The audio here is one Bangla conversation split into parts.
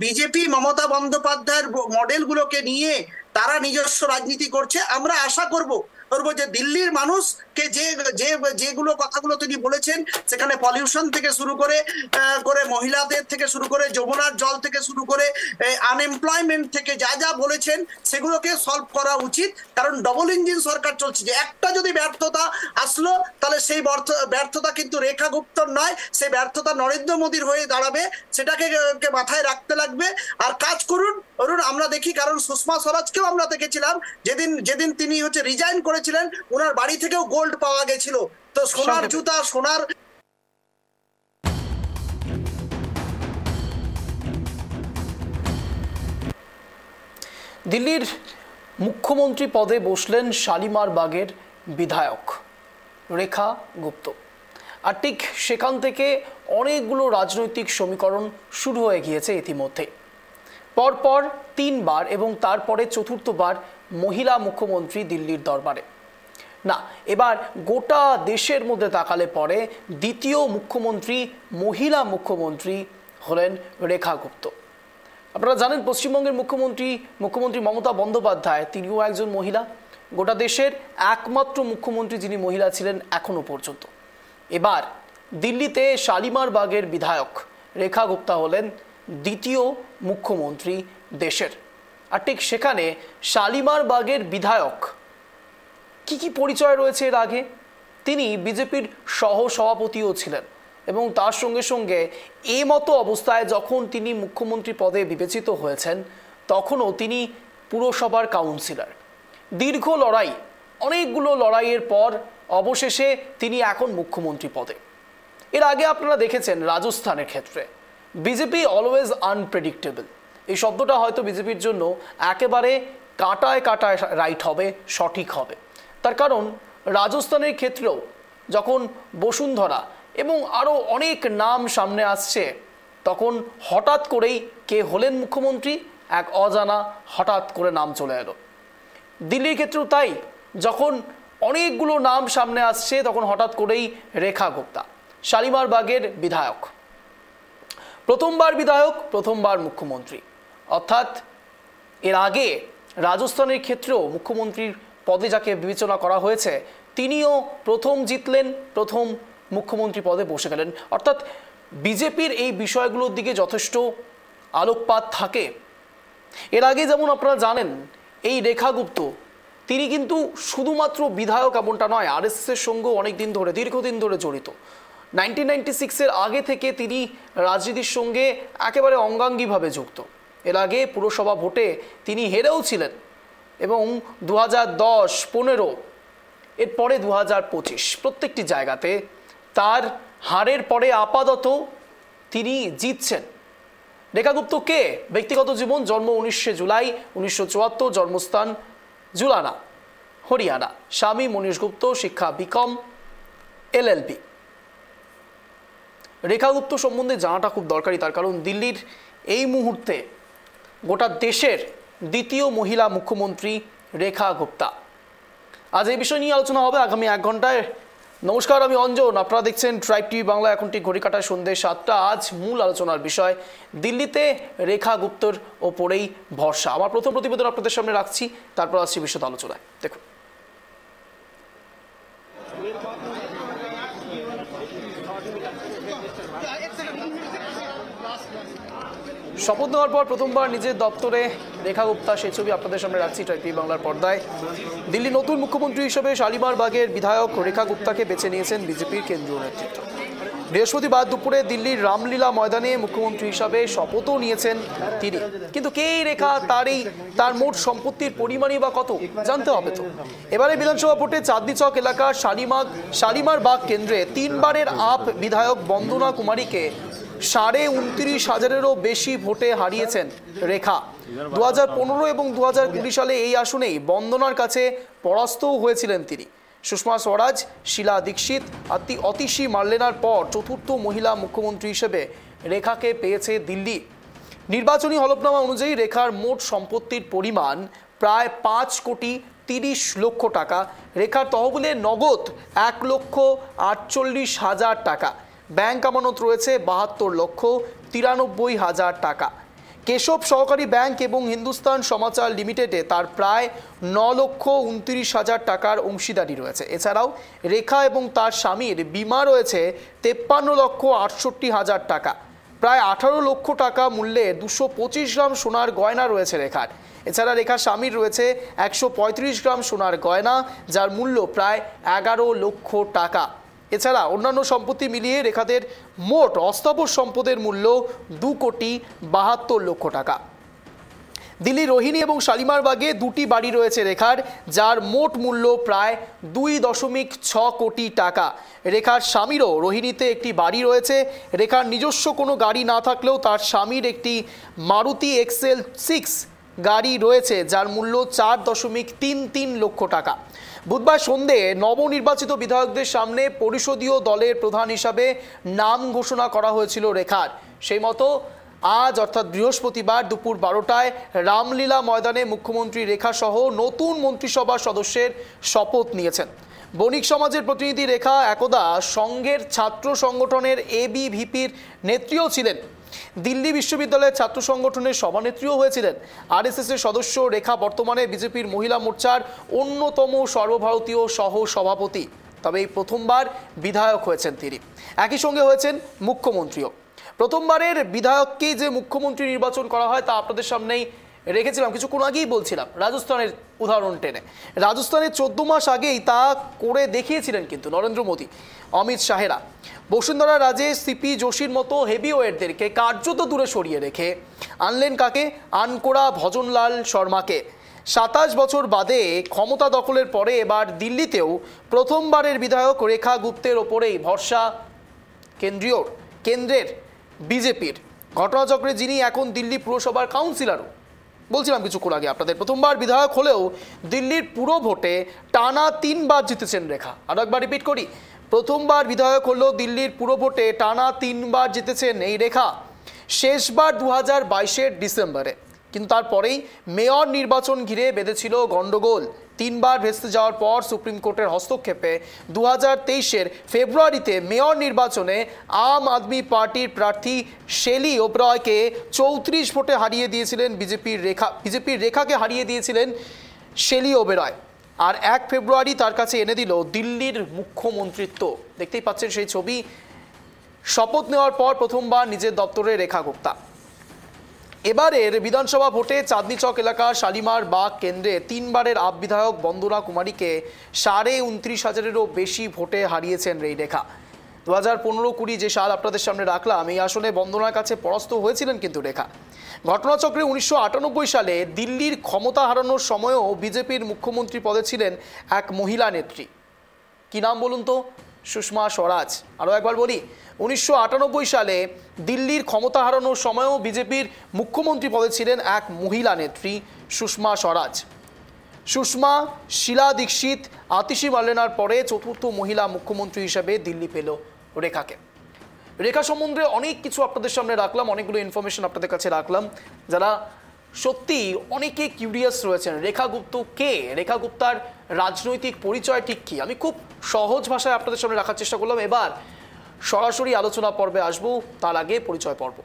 বিজেপি মমতা বন্দ্যোপাধ্যায়ের মডেলগুলোকে নিয়ে তারা নিজস্ব রাজনীতি করছে। আমরা আশা করব যে দিল্লির মানুষকে যেগুলো কথাগুলো তিনি বলেছেন, সেখানে পলিউশন থেকে শুরু করে মহিলাদের থেকে শুরু করে যমুনার জল থেকে শুরু করে আনএমপ্লয়মেন্ট থেকে যা যা বলেছেন সেগুলোকে সলভ করা উচিত। কারণ ডবল ইঞ্জিন সরকার চলছে, যে একটা যদি ব্যর্থতা আসলো তাহলে সেই ব্যর্থতা কিন্তু রেখা গুপ্তর নয়, সেই ব্যর্থতা নরেন্দ্র মোদীর হয়ে দাঁড়াবে। সেটাকে মাথায় রাখতে লাগবে আর কাজ করুন। আমরা দেখি, কারণ সুষমা স্বরাজকেও আমরা দেখেছিলাম যেদিন তিনি রিজাইন করেছিলেন, ওনার বাড়ি থেকেও গোল্ড পাওয়া গেছিল। তো সোনার জুতা, সোনার দিল্লির মুখ্যমন্ত্রী পদে বসলেন শালিমার বাগের বিধায়ক রেখা গুপ্ত। আর ঠিক সেখান থেকে অনেকগুলো রাজনৈতিক সমীকরণ শুরু হয়ে গিয়েছে ইতিমধ্যে। পরপর 3 বার এবং তারপরে চতুর্থবার মহিলা মুখ্যমন্ত্রী দিল্লির দরবারে। না, এবার গোটা দেশের মধ্যে তাকালে পরে দ্বিতীয় মুখ্যমন্ত্রী, মহিলা মুখ্যমন্ত্রী হলেন রেখা গুপ্ত। আপনারা জানেন পশ্চিমবঙ্গের মুখ্যমন্ত্রী মমতা বন্দ্যোপাধ্যায়, তিনিও একজন মহিলা। গোটা দেশের একমাত্র মুখ্যমন্ত্রী যিনি মহিলা ছিলেন এখনো পর্যন্ত। এবার দিল্লিতে শালিমার বাগের বিধায়ক রেখা গুপ্তা হলেন দ্বিতীয় মুখ্যমন্ত্রী দেশের। আর ঠিক সেখানে শালিমার বাগের বিধায়ক কি পরিচয় রয়েছে এর আগে? তিনি বিজেপির সহ সভাপতিও ছিলেন এবং তার সঙ্গে সঙ্গে এই মতো অবস্থায় যখন তিনি মুখ্যমন্ত্রী পদে বিবেচিত হয়েছেন, তখনও তিনি পুরসভার কাউন্সিলর। দীর্ঘ লড়াই, অনেকগুলো লড়াইয়ের পর অবশেষে তিনি এখন মুখ্যমন্ত্রী পদে। এর আগে আপনারা দেখেছেন রাজস্থানের ক্ষেত্রে বিজেপি অলওয়েজ আনপ্রেডিক্টেবল। এই শব্দটা হয়তো বিজেপির জন্য একেবারে কাটায় কাটায় রাইট হবে, সঠিক হবে। তার কারণ রাজস্থানের ক্ষেত্রেও যখন বসুন্ধরা এবং আরও অনেক নাম সামনে আসছে, তখন হঠাৎ করেই কে হলেন মুখ্যমন্ত্রী, এক অজানা হঠাৎ করে নাম চলে এলো। দিল্লির ক্ষেত্রেও তাই, যখন অনেকগুলো নাম সামনে আসছে তখন হঠাৎ করেই রেখা গুপ্তা, শালিমার বাগের বিধায়ক, প্রথমবার বিধায়ক, প্রথমবার মুখ্যমন্ত্রী। অর্থাৎ এর আগে রাজস্থানের ক্ষেত্রেও মুখ্যমন্ত্রীর পদে যাকে বিবেচনা করা হয়েছে, তিনিও প্রথম জিতলেন, প্রথম মুখ্যমন্ত্রী পদে বসে গেলেন। অর্থাৎ বিজেপির এই বিষয়গুলোর দিকে যথেষ্ট আলোকপাত থাকে। এর আগে যেমন আপনারা জানেন, এই রেখা গুপ্ত তিনি কিন্তু শুধুমাত্র বিধায়ক এমনটা নয়, আরএসএসের সঙ্গেও অনেকদিন ধরে, দীর্ঘদিন ধরে জড়িত। 1996-এর আগে থেকে তিনি রাজনীতির সঙ্গে একেবারে অঙ্গাঙ্গিভাবে যুক্ত। এর আগে পুরসভা ভোটে তিনি হেরেও ছিলেন এবং 2010, 15, এরপরে 2025 প্রত্যেকটি জায়গাতে তার হারের পরে আপাতত তিনি জিতছেন। রেখা গুপ্ত কে? ব্যক্তিগত জীবন: জন্ম 19 জুলাই 1974, জন্মস্থান জুলানা, হরিয়ানা। স্বামী মনীশ গুপ্ত, শিক্ষা বিকম, LLB। রেখা গুপ্ত সম্বন্ধে জানাটা খুব দরকারি, তার কারণ দিল্লির এই মুহূর্তে গোটা দেশের দ্বিতীয় মহিলা মুখ্যমন্ত্রী রেখা গুপ্তা। আজ এই বিষয় নিয়ে আলোচনা হবে আগামী 1 ঘন্টায়। নমস্কার, আমি অঞ্জন, আপনারা দেখছেন ট্রাইব টিভি বাংলা। এখন ঠিক ঘড়ি কাটায় সন্ধ্যে 7টা। আজ মূল আলোচনার বিষয় দিল্লিতে রেখা গুপ্তর ওপরেই ভরসা। আমার প্রথম প্রতিবেদন আপনাদের সামনে রাখছি, তারপর আসছি বিশদ আলোচনায়। দেখুন, শপথ নেওয়ার পর প্রথমবার নিজের দপ্তরে রেখা গুপ্তা, সেই ছবি আপনাদের সামনে রাখছি ট্রাইব টিভি বাংলার পর্দায়। দিল্লির নতুন মুখ্যমন্ত্রী হিসেবে শালিমার বাগের বিধায়ক রেখা গুপ্তাকে বেছে নিয়েছেন বিজেপির কেন্দ্রীয় নেতৃত্ব। বৃহস্পতিবার দুপুরে দিল্লির রামলীলা ময়দানে মুখ্যমন্ত্রী হিসাবে শপথও নিয়েছেন তিনি। কিন্তু কে এই রেখা, তার মোট সম্পত্তির পরিমাণই বা কত, জানতে হবে তো। এবারে বিধানসভা ভোটে চাঁদনি চক এলাকার শালিমার বাগ কেন্দ্রে 3 বারের আপ বিধায়ক বন্দনা কুমারীকে 29,500-এরও বেশি ভোটে হারিয়েছেন রেখা। 2015 এবং 2020 সালে এই আসনেই বন্দনার কাছে পরাস্তও হয়েছিলেন তিনি। সুষমা স্বরাজ, শীলা দীক্ষিত, অতিশী মার্লেনার পর চতুর্থ মহিলা মুখ্যমন্ত্রী হিসেবে রেখাকে পেয়েছে দিল্লি। নির্বাচনী হলফনামা অনুযায়ী রেখার মোট সম্পত্তির পরিমাণ প্রায় 5,30 লক্ষ টাকা। রেখার তহবিলে নগদ 1,48,000 টাকা। ব্যাংক আমানত রয়েছে 72,93,000 টাকা। কেশব সহকারী ব্যাংক এবং হিন্দুস্তান সমাচার লিমিটেডে তার প্রায় 9,29,000 টাকার অংশীদারি রয়েছে। এছাড়াও রেখা এবং তার স্বামীর বীমা রয়েছে 53,68,000 টাকা। প্রায় 18 লক্ষ টাকা মূল্যের 225 গ্রাম সোনার গয়না রয়েছে রেখার। এছাড়া রেখার স্বামীর রয়েছে 135 গ্রাম সোনার গয়না, যার মূল্য প্রায় 11 লক্ষ টাকা। এছাড়া অন্যান্য সম্পত্তি মিলিয়ে রেখাদের মোট অস্থাবর সম্পদের মূল্য 2,72 লক্ষ টাকা। দিল্লি রোহিণী এবং শালিমার বাগে দুটি বাড়ি রয়েছে রেখার, যার মোট মূল্য প্রায় 2.6 কোটি টাকা। রেখার স্বামীরও রোহিণীতে একটি বাড়ি রয়েছে। রেখার নিজস্ব কোনো গাড়ি না থাকলেও তার স্বামীর একটি মারুতি XL6 গাড়ি রয়েছে, যার মূল্য 4.33 লক্ষ টাকা। বুধবার সন্ধে নবনির্বাচিত বিধায়কদের সামনে পরিষদীয় দলের প্রধান হিসাবে নাম ঘোষণা করা হয়েছিল রেখার। সেই মতো আজ অর্থাৎ বৃহস্পতিবার দুপুর 12টায় রামলীলা ময়দানে মুখ্যমন্ত্রী রেখা সহ নতুন মন্ত্রিসভার সদস্যের শপথ নিয়েছেন। বণিক সমাজের প্রতিনিধি রেখা একদা সংঘের ছাত্র সংগঠনের ABVPর নেত্রীও ছিলেন। দিল্লি বিশ্ববিদ্যালয়ের ছাত্র সংগঠনের সভানেত্রীও হয়েছিলেন। RSS এর সদস্য রেখা বর্তমানে বিজেপির মহিলা মোর্চার অন্যতম সর্বভারতীয় সহ সভাপতি। তবে এই প্রথমবার বিধায়ক হয়েছেন তিনি, একই সঙ্গে হয়েছেন মুখ্যমন্ত্রীও। প্রথমবারের বিধায়ককেই যে মুখ্যমন্ত্রী নির্বাচন করা হয় তা আপনাদের সামনেই রেখেছিলাম, কিছুক্ষণ আগেই বলছিলাম রাজস্থানের উদাহরণ টেনে। রাজস্থানের 14 মাস আগেই তা করে দেখিয়েছিলেন কিন্তু নরেন্দ্র মোদী, অমিত শাহেরা। বসুন্ধরা রাজে সিপি যোশীর মতো হেভিওয়েটদেরকে কার্যত দূরে সরিয়ে রেখে আনলেন কাকে? আনকোড়া ভজনলাল শর্মাকে। 27 বছর বাদে ক্ষমতা দখলের পরে এবার দিল্লিতেও প্রথমবারের বিধায়ক রেখা গুপ্তের ওপরেই ভরসা কেন্দ্রের বিজেপির। ঘটনাচক্রে যিনি এখন দিল্লি পুরসভার কাউন্সিলরও, বলছিলাম কিছুক্ষণ আগে আপনাদের, প্রথমবার বিধায়ক হলেও দিল্লির পুরো ভোটে টানা 3 বার জিতেছেন রেখা। আরো একবার রিপিট করি, প্রথমবার বিধায়ক হলেও দিল্লির পুরো ভোটে টানা 3 বার জিতেছেন এই রেখা। শেষবার 2022-এর ডিসেম্বরে, কিন্তু তারপরেই মেয়র নির্বাচন ঘিরে বেঁধেছিল গন্ডগোল। 3 বার ভেস্তে যাওয়ার পর সুপ্রিম কোর্টের হস্তক্ষেপে 2023-এর ফেব্রুয়ারিতে মেয়র নির্বাচনে আম আদমি পার্টির প্রার্থী শেলি ওবরয়কে 34 ভোটে হারিয়ে দিয়েছিলেন বিজেপির রেখাকে হারিয়ে দিয়েছিলেন শেলি ওবেরয়। আর 1 ফেব্রুয়ারি তার কাছে এনে দিল দিল্লির মুখ্যমন্ত্রিত্ব। দেখতেই পাচ্ছেন সেই ছবি। শপথ নেওয়ার পর প্রথমবার নিজের দপ্তরে রেখা গুপ্তা। এবারের বিধানসভা ভোটে চাঁদনি চক এলাকার শালিমার বাগ কেন্দ্রে 3 বারের আপ বিধায়ক বন্দনা কুমারীকে 29,500-এরও বেশি ভোটে হারিয়েছেন এই রেখা। 2015-20 যে সাল আপনাদের সামনে রাখলাম, এই আসনে বন্দনার কাছে পরাস্ত হয়েছিলেন কিন্তু রেখা। ঘটনাচক্রে 1998 সালে দিল্লির ক্ষমতা হারানোর সময়ও বিজেপির মুখ্যমন্ত্রী পদে ছিলেন এক মহিলা নেত্রী। কি নাম বলুন তো? সুষমা স্বরাজ। আরও একবার বলি, 1998 সালে দিল্লির ক্ষমতা হারানোর সময়ও বিজেপির মুখ্যমন্ত্রী পদে ছিলেন এক মহিলা নেত্রী, সুষমা স্বরাজ। সুষমা, শীলা দীক্ষিত, আতিশি মার্লেনার পরে 4র্থ মহিলা মুখ্যমন্ত্রী হিসেবে দিল্লি পেল রেখাকে। রেখা সম্বন্ধে অনেক কিছু আপনাদের সামনে রাখলাম, অনেকগুলো ইনফরমেশন আপনাদের কাছে রাখলাম। যারা সত্যি অনেকে কিউরিয়াস রয়েছেন রেখা গুপ্ত কে, রেখা গুপ্তার রাজনৈতিক পরিচয় ঠিক কী, আমি খুব সহজ ভাষায় আপনাদের সামনে রাখার চেষ্টা করলাম। এবার সরাসরি আলোচনা পর্বে আসবো, তার আগে পরিচয় পর্ব।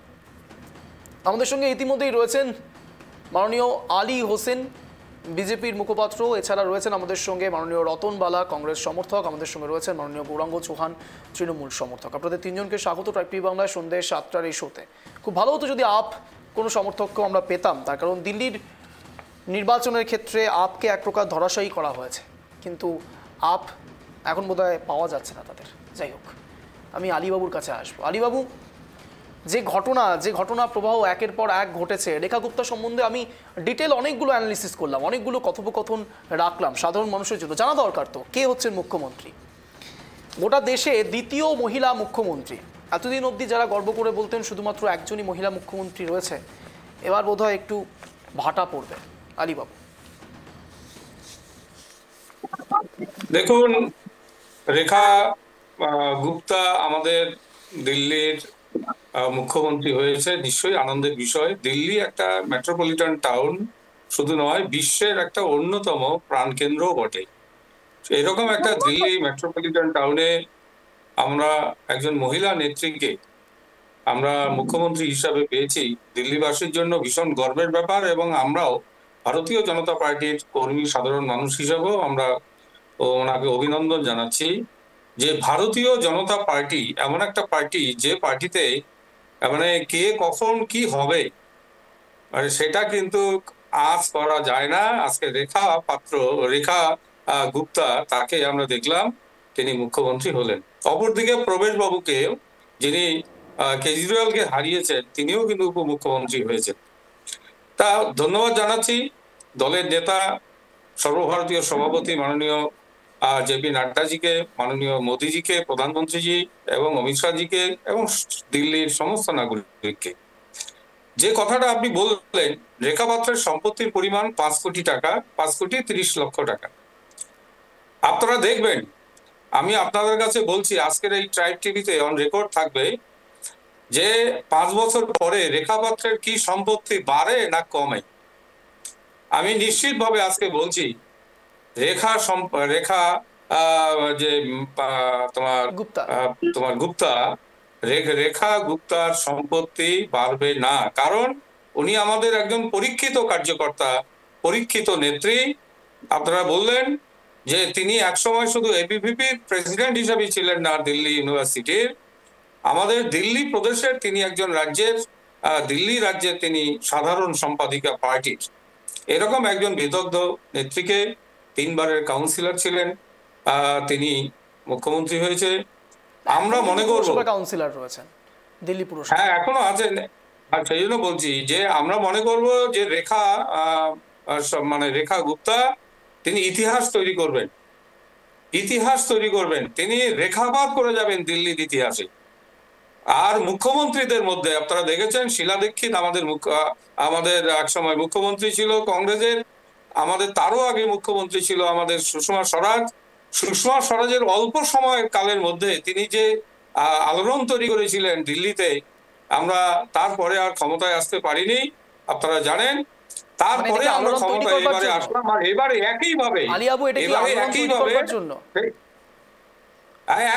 আমাদের সঙ্গে ইতিমধ্যেই রয়েছেন মাননীয় আলী হোসেন, বিজেপির মুখপাত্র। এছাড়া রয়েছেন আমাদের সঙ্গে মাননীয় রতন বালা, কংগ্রেস সমর্থক। আমাদের সঙ্গে রয়েছেন মাননীয় গৌরাঙ্গ চৌহান, তৃণমূল সমর্থক। আপনাদের তিনজনকে স্বাগত ট্রাইব টিভি বাংলায় সন্ধ্যে 7টার এই শোতে। খুব ভালো হতো যদি আপ কোনো সমর্থককেও আমরা পেতাম, তার কারণ দিল্লির নির্বাচনের ক্ষেত্রে আপকে এক প্রকার ধরাশায়ী করা হয়েছে, কিন্তু আপ এখন বোধহয় পাওয়া যাচ্ছে না তাদের। যাই হোক, আমি আলীবাবুর কাছে আসবো। আলীবাবু, যে ঘটনা প্রবাহ একের পর এক ঘটেছে, রেখা গুপ্তা সম্বন্ধে আমি ডিটেল অনেকগুলো অ্যানালিসিস করলাম, অনেকগুলো কথোপকথন রাখলাম। সাধারণ মানুষের জন্য জানা দরকার তো কে হচ্ছেন মুখ্যমন্ত্রী, গোটা দেশে দ্বিতীয় মহিলা মুখ্যমন্ত্রী। এতদিন অবধি যারা গর্ব করে বলতেন শুধুমাত্র একজনই মহিলা মুখ্যমন্ত্রী রয়েছে, এবার বোধহয় একটু ভাটা পড়বে। আলীবাবু, দেখুন, রেখা গুপ্তা আমাদের দিল্লির মুখ্যমন্ত্রী হয়েছে, নিশ্চয়ই আনন্দের বিষয়। দিল্লি একটা মেট্রোপলিটন টাউন শুধু নয়, বিশ্বের একটা অন্যতম প্রাণকেন্দ্রও বটে। এরকম একটা দিল্লি মেট্রোপলিটন টাউনে আমরা একজন মহিলা নেত্রীকে আমরা মুখ্যমন্ত্রী হিসাবে পেয়েছি, দিল্লিবাসীর জন্য ভীষণ গর্বের ব্যাপার। এবং আমরাও ভারতীয় জনতা পার্টির কর্মী, সাধারণ মানুষ হিসাবেও আমরা ওনাকে অভিনন্দন জানাচ্ছি যে ভারতীয় জনতা পার্টি এমন একটা পার্টি, যে পার্টিতে মানে কে কখন কি হবে মানে সেটা কিন্তু আজ করা যায় না। আজকে রেখা গুপ্তা, তাকে আমরা দেখলাম তিনি মুখ্যমন্ত্রী হলেন। অপরদিকে প্রবেশ বাবুকে, যিনি কেজরিওয়ালকে হারিয়েছেন, তিনিও কিন্তু উপমুখ্যমন্ত্রী হয়েছেন। তা ধন্যবাদ জানাচ্ছি দলের নেতা, সর্বভারতীয় সভাপতি মাননীয় জেপি নাড্ডাজিকে, মাননীয় মোদীজিকে, প্রধানমন্ত্রীজি এবং অমিত শাহজিকে এবং দিল্লির সমস্ত নাগরিককে। যে কথাটা আপনি বললেন, রেখা পাত্রের সম্পত্তির পরিমাণ 5 কোটি টাকা, 5,30,00,000 টাকা। আপনারা দেখবেন, আমি আপনাদের কাছে বলছি, আজকের এই ট্রাইব টিভিতে অন রেকর্ড থাকবে যে 5 বছর পরে রেখা পাত্রের কি সম্পত্তি বাড়ে না কমে। আমি নিশ্চিতভাবে আজকে বলছি, রেখা যে তোমার গুপ্তা, রেখা গুপ্তার সম্পত্তি বাড়বে না। কারণ উনি আমাদের একজন পরীক্ষিত কার্যকর্তা, পরীক্ষিত নেত্রী। আপনারা বললেন যে তিনি একসময় শুধু এবিভিপির প্রেসিডেন্ট হিসেবে ছিলেন না দিল্লি ইউনিভার্সিটির, আমাদের দিল্লি প্রদেশের তিনি একজন দিল্লি রাজ্যের তিনি সাধারণ সম্পাদিকা পার্টির। এরকম একজন বিদগ্ধ নেত্রীকে, 3 বারের কাউন্সিলর ছিলেন, তিনি মুখ্যমন্ত্রী হয়েছে। আমরা মনে করবো কাউন্সিলর রয়েছেন দিল্লি পুরসভা, হ্যাঁ এখনো আছেন। আর সেই জন্য বলছি যে আমরা মনে করব যে রেখা গুপ্তা তিনি ইতিহাস তৈরি করবেন, তিনি রেখাপাত করে যাবেন দিল্লির ইতিহাসে। আর মুখ্যমন্ত্রীদের মধ্যে আপনারা দেখেছেন, শীলা দীক্ষিত আমাদের একসময় মুখ্যমন্ত্রী ছিল কংগ্রেসের, আমাদের তারও আগে মুখ্যমন্ত্রী ছিল আমাদের সুষমা স্বরাজের অল্প সময় কালের মধ্যে তিনি যে আলোড়ন তৈরি করেছিলেন দিল্লিতে, আমরা তারপরে আর ক্ষমতায় আসতে পারিনি, আপনারা জানেন। তারপরে আমরা ক্ষমতায় এবারে আসলাম, আর এবারে একইভাবে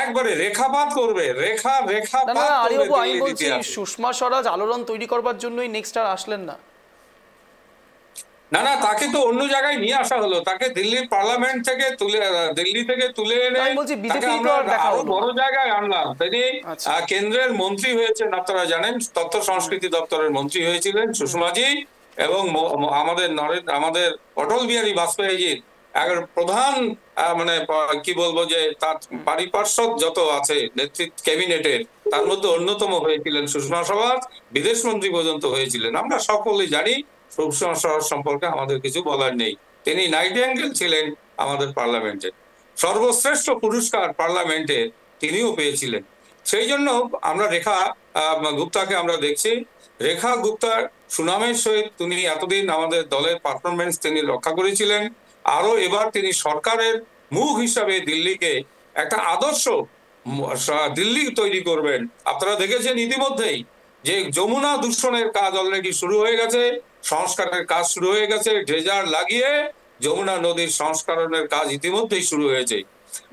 একবারে রেখাপাত করবে। সুষমা স্বরাজ আলোড়ন তৈরি করবার জন্যই নেক্সট আর আসলেন না। না, তাকে তো অন্য জায়গায় নিয়ে আসা হলো, তাকে দিল্লির পার্লামেন্ট থেকে দিল্লি থেকে তুলে এনে আরো বড় জায়গায় আনলাম। তিনি কেন্দ্রের মন্ত্রী হয়েছেন, আপনারা জানেন, তথ্য সংস্কৃতি দপ্তরের মন্ত্রী হয়েছিলেন সুষমাজি, এবং আমাদের অটল বিহারী বাজপেয়ীজির প্রধান মানে কি বলবো যে তার পারিপার্শ্বদ যত আছে নেতৃত্ব ক্যাবিনেটের, তার মধ্যে অন্যতম হয়েছিলেন সুষমা স্বরাজ, বিদেশ মন্ত্রী পর্যন্ত হয়েছিলেন। আমরা সকলেই জানি সুষমা স্বরাজ সম্পর্কে আমাদের কিছু বলার নেই। তিনি নাইটিঙ্গেল ছিলেন আমাদের পার্লামেন্টে, সর্বশ্রেষ্ঠ পুরস্কার পার্লামেন্টে তিনিও পেয়েছিলেন। সেই জন্য আমরা রেখা গুপ্তাকে আমরা দেখছি। রেখা গুপ্তার সুনামের সহিত তিনি এতদিন আমাদের দলের পারফরমেন্স তিনি রক্ষা করেছিলেন। আরো এবার তিনি সরকারের মুখ হিসাবে দিল্লিকে একটা আদর্শ দিল্লি তৈরি করবেন। আপনারা দেখেছেন ইতিমধ্যেই যে যমুনা দূষণের কাজ অলরেডি শুরু হয়ে গেছে, সংস্কারের কাজ শুরু হয়ে গেছে, ড্রেজার লাগিয়ে যমুনা নদীর সংস্করণের কাজ ইতিমধ্যেই শুরু হয়েছে।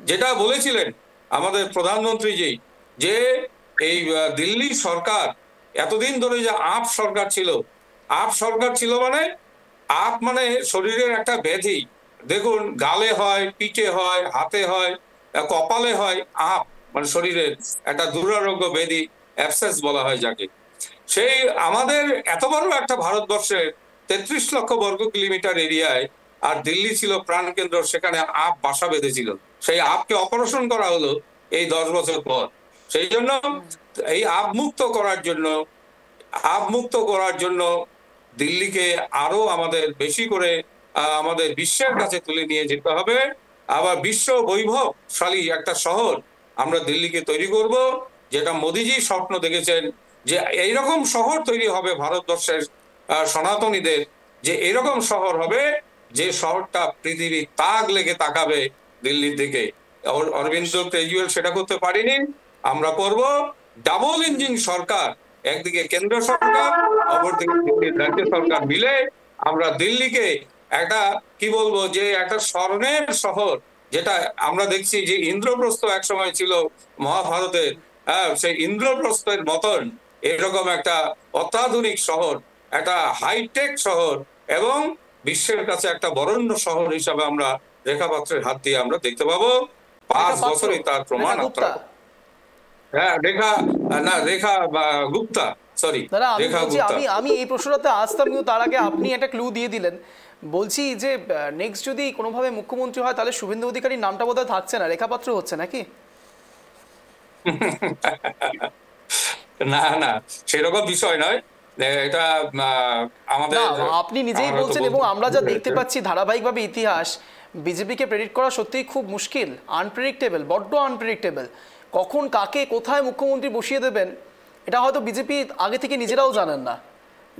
যেটা বলেছিলেন আমাদের প্রধানমন্ত্রীজি যে এই দিল্লি সরকার এতদিন ধরে যে আপ সরকার ছিল মানে শরীরের একটা ব্যাধি। দেখুন, গালে হয়, পিঠে হয়, হাতে হয়, কপালে হয় আপ, মানে শরীরের একটা দুরারোগ্য ব্যাধি, অ্যাবসেস বলা হয় যাকে। সেই আমাদের এত বড় একটা ভারতবর্ষের 33 লক্ষ বর্গ কিলোমিটার এরিয়ায়, আর দিল্লি ছিল প্রাণকেন্দ্র, সেখানে আপ বাসা বেঁধেছিল। সেই আপকে অপারেশন করা হলো এই 10 বছর পর। সেই জন্য এই আপ মুক্ত করার জন্য দিল্লিকে আরো আমাদের বেশি করে আমাদের বিশ্বের কাছে তুলে নিয়ে যেতে হবে। আবার বিশ্ব বৈভবশালী একটা শহর আমরা দিল্লিকে তৈরি করব, যেটা মোদিজি স্বপ্ন দেখেছেন যে এইরকম শহর তৈরি হবে ভারতবর্ষের সনাতনীদের, যে এরকম শহর হবে যে শহরটা পৃথিবী তাক লেগে তাকাবে দিল্লির দিকে। অরবিন্দ কেজরিওয়াল সেটা করতে পারিনি, আমরা করব। ডাবল ইঞ্জিন সরকার, একদিকে কেন্দ্র সরকার, অপরদিকে দিল্লির রাজ্য সরকার মিলে আমরা দিল্লিকে একটা কি বলবো যে একটা স্বর্ণের শহর, যেটা আমরা দেখছি যে ইন্দ্রপ্রস্থ একসময় ছিল মহাভারতের, সেই ইন্দ্রপ্রস্থের মতন এরকম একটা অত্যাধুনিক শহর, একটা হাইটেক শহর এবং বিশ্বের কাছে একটা বরেণ্য শহর হিসাবে আমরা রেখা পাত্রের হাত দিয়ে আমরা দেখতে পাবো। 5 বছরে তার প্রমাণ আপনারা। হ্যাঁ, রেখা গুপ্তা, সরি রেখা গুপ্তা। আমি এই প্রশ্নটাতে আসতাম, কিন্তু তার আগে আপনি একটা ক্লু দিয়ে দিলেন। বলছি যে নেক্সট যদি কোনোভাবে মুখ্যমন্ত্রী হয় তাহলে শুভেন্দু অধিকারীর নামটা বোধহয় থাকছে না, রেখাপাত্র হচ্ছে নাকি? না না, সেরকম বিষয় নয় এটা। আমাদের আপনি নিজেই বলছেন এবং আমরা যা দেখতে পাচ্ছি ধারাবাহিকভাবে ইতিহাস, বিজেপিকে প্রেডিক্ট করা সত্যিই খুব মুশকিল, আনপ্রেডিক্টেবল, বড্ড আনপ্রেডিক্টেবল। কখন কাকে কোথায় মুখ্যমন্ত্রী বসিয়ে দেবেন এটা হয়তো বিজেপি আগে থেকে নিজেরাও জানেন না,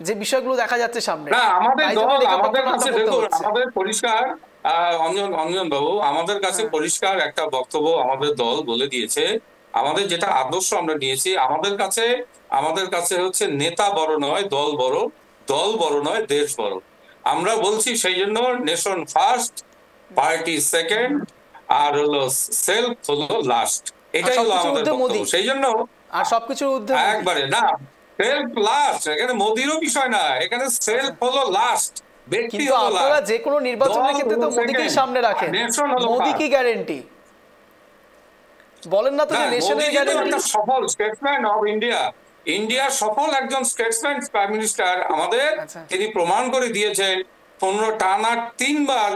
যে বিষয়গুলো দেখা যাচ্ছে সামনে। না, আমাদের কাছে দেখুন, আমাদের পরিষ্কার অঞ্জন বাবু, আমাদের কাছে পরিষ্কার একটা বক্তব্য আমাদের দল বলে দিয়েছে। আমাদের যেটা আদর্শ আমরা নিয়েছি, আমাদের কাছে হচ্ছে নেতা বড় নয় দল বড়, দল বড় নয় দেশ বড়। আমরা বলছি সেই জন্য নেশন ফার্স্ট, পার্টি সেকেন্ড, আর হলো সেলফ হলো লাস্ট। এটাই হলো আমাদের বক্তব্য। সেই জন্য আর সবকিছুর ঊর্ধ্বে একবারে না, সেলফ লাস্ট, এখানে মোদিরও বিষয় না, এখানে সেলফ হলো লাস্ট, ব্যক্তি হলো লাস্ট। আপনারা যে কোনো নির্বাচনের ক্ষেত্রে তো মোদিকেই সামনে রাখেন, মোদি কি গ্যারান্টি বলেন না তো, যে নেশনের গ্যারান্টি। একটা সফল স্টেটসম্যান অফ ইন্ডিয়া, ইন্ডিয়ার সফল একজন স্টেটসম্যান প্রাইম মিনিস্টার আমাদের, তিনি প্রমাণ করে দিয়েছেন 15 টানা 3 বার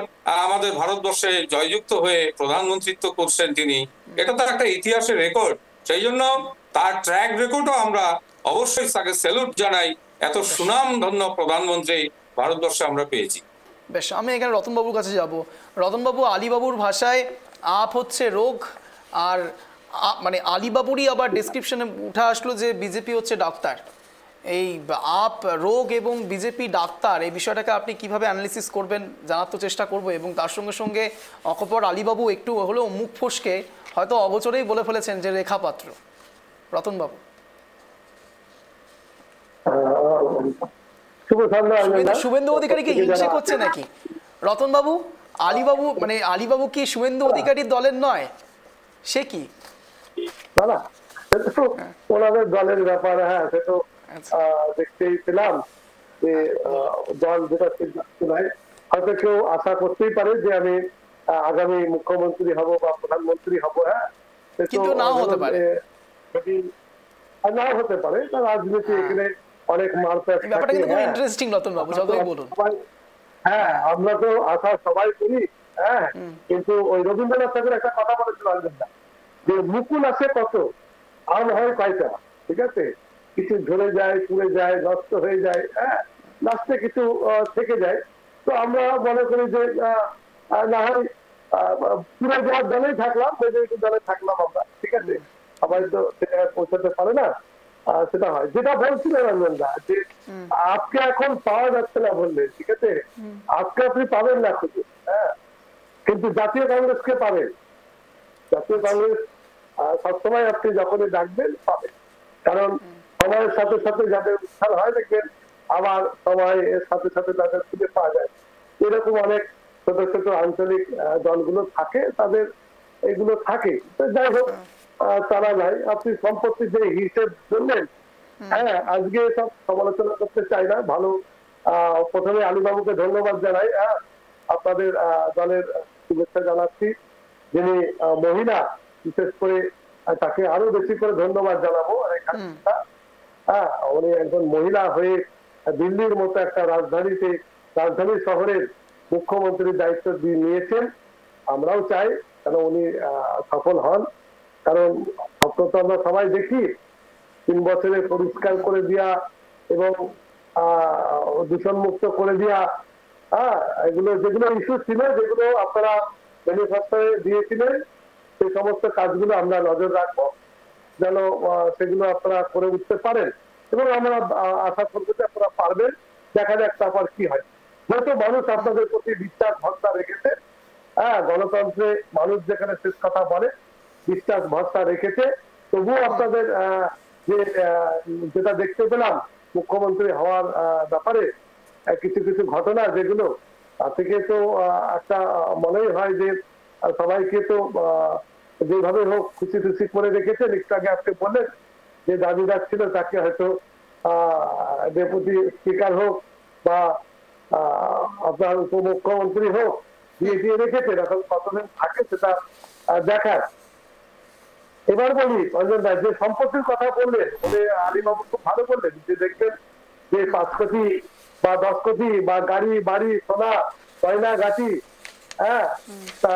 আমাদের ভারতবর্ষে জয়যুক্ত হয়ে প্রধানমন্ত্রিত্ব করছেন তিনি। এটা তো একটা ইতিহাসের রেকর্ড। সেই জন্য তার ট্র্যাক রেকর্ডও আমরা অবশ্যই তাকে স্যালুট জানাই। এত সুনামধন্য প্রধানমন্ত্রী ভারতবর্ষে আমরা পেয়েছি। বেশ, আমি এখানে রতনবাবুর কাছে যাব। রতনবাবু, আলীবাবুর ভাষায় আপ হচ্ছে রোগ, আর মানে আলীবাবুরই আবার ডেসক্রিপশনে উঠে আসলো যে বিজেপি হচ্ছে ডাক্তার। এই আপ রোগ এবং বিজেপি ডাক্তার, এই বিষয়টাকে আপনি কিভাবে অ্যানালিসিস করবেন জানার তো চেষ্টা করবো। এবং তার সঙ্গে সঙ্গে অকপর আলীবাবু একটু হলেও মুখ ফসকে হয়তো অগোচরেই বলে ফেলেছেন যে রেখাপাত্র। রতনবাবু, শুভেন্দু অধিকারী কি হিংসে করছে নাকি? রতনবাবু, আলীবাবু মানে আলীবাবু কি শুভেন্দু অধিকারীর দলের নয়? সে কি? না না, ওনাদের দলের ব্যাপার। হ্যাঁ, সে তো দেখতেই পেলাম যে দল যেটা সিদ্ধান্ত নেয়, হয়তো কেউ আশা করতেই পারে যে আমি আগামী মুখ্যমন্ত্রী হব বা প্রধানমন্ত্রী হব। হ্যাঁ, কিন্তু নাও হতে পারে, নাও হতে পারে। রাজনীতি এখানে অনেক মারপ্যাচ থাকে। ইন্টারেস্টিং রতনবাবু, যতই বলুন। হ্যাঁ, আমরা তো আশা সবাই করি। হ্যাঁ, কিন্তু ওই রবীন্দ্রনাথ ঠাকুর একটা কথা বলেছিল যে মুকুল আছে কত, আম হয় কয়টা। ঠিক আছে, কিছু ঝরে যায়, পুড়ে যায়, নষ্ট হয়ে যায়, হ্যাঁ, লাস্টে কিছু থেকে যায়। তো আমরা মনে করি যে না হয় পুরো যাওয়ার দলেই থাকলাম, মেজরিটি দলে থাকলাম আমরা। ঠিক আছে, সবাই তো সেটা পৌঁছাতে পারে না। সেটা হয়, যেটা বলছিলেন রঞ্জনদা, যে আজকে এখন পাওয়া যাচ্ছে না বললে, ঠিক আছে, আজকে আপনি পাবেন না খুঁজে। হ্যাঁ, কিন্তু জাতীয় কংগ্রেসকে পাবেন। জাতীয় কংগ্রেস সবসময় আপনি যখনই ডাকবেন পাবেন, কারণ সময়ের সাথে সাথে যাদের উত্থান হয় দেখবেন, আবার সময়ের সাথে সাথে তাদের খুঁজে পাওয়া যায়। এরকম অনেক ছোট ছোট আঞ্চলিক দলগুলো থাকে, তাদের এগুলো থাকে। যাই হোক, তারা নাই। আপনি সম্পত্তির যে হিসেব বললেন, হ্যাঁ, আজকে সব সমালোচনা করতে চাই না। ভালো, প্রথমে আলীবাবুকে ধন্যবাদ জানাই। হ্যাঁ, আপনাদের দলের শুভেচ্ছা জানাচ্ছি। যিনি মহিলা, বিশেষ করে তাকে আরো বেশি করে ধন্যবাদ জানাবো। হ্যাঁ, উনি একজন মহিলা হয়ে দিল্লির মতো একটা রাজধানী শহরের মুখ্যমন্ত্রীর দায়িত্ব দিয়ে নিয়েছেন। আমরাও চাই যেন উনি সফল হন, কারণ স্বপ্ন তো আমরা সবাই দেখি 3 বছরে পরিষ্কার করে দেওয়া এবং দূষণ মুক্ত করে দেওয়া। হ্যাঁ, এগুলো যেগুলো ইস্যু ছিল, যেগুলো আপনারা ম্যানিফেস্টোয় দিয়েছিলেন, সেই সমস্ত কাজগুলো আমরা নজর রাখবো যেন সেগুলো আপনারা করে উঠতে পারেন, এবং আমরা আশা করবো যে আপনারা পারবেন। দেখা যাক তারপর কি হয়। যেহেতু মানুষ আপনাদের প্রতি বিশ্বাস ভরসা রেখেছে, হ্যাঁ, গণতন্ত্রে মানুষ যেখানে শেষ কথা বলে, বিশ্বাস ভরসা রেখেছে, তবুও আপনাদের যেটা দেখতে পেলাম মুখ্যমন্ত্রী হওয়ার ব্যাপারে কিছু কিছু ঘটনা, যেগুলো থেকে তো একটা মনেই হয় যে সবাইকে তো যেভাবে হোক খুশি খুশি করে রেখেছেন। একটু আগে আপনি বললেন যে দাবিদার ছিল তাকে হয়তো ডেপুটি স্পিকার হোক বা আপনার উপমুখ্যমন্ত্রী হোক দিয়ে রেখেছে, এখন কতদিন থাকে সেটা দেখার। এবার বলি অঞ্জন দা, যে সম্পত্তির কথা বললেন বলে আলীবাবু খুব ভালো বললেন যে দেখবেন যে 5 কোটি বা 10 কোটি বা গাড়ি বাড়ি সোনা গয়না গাছি তা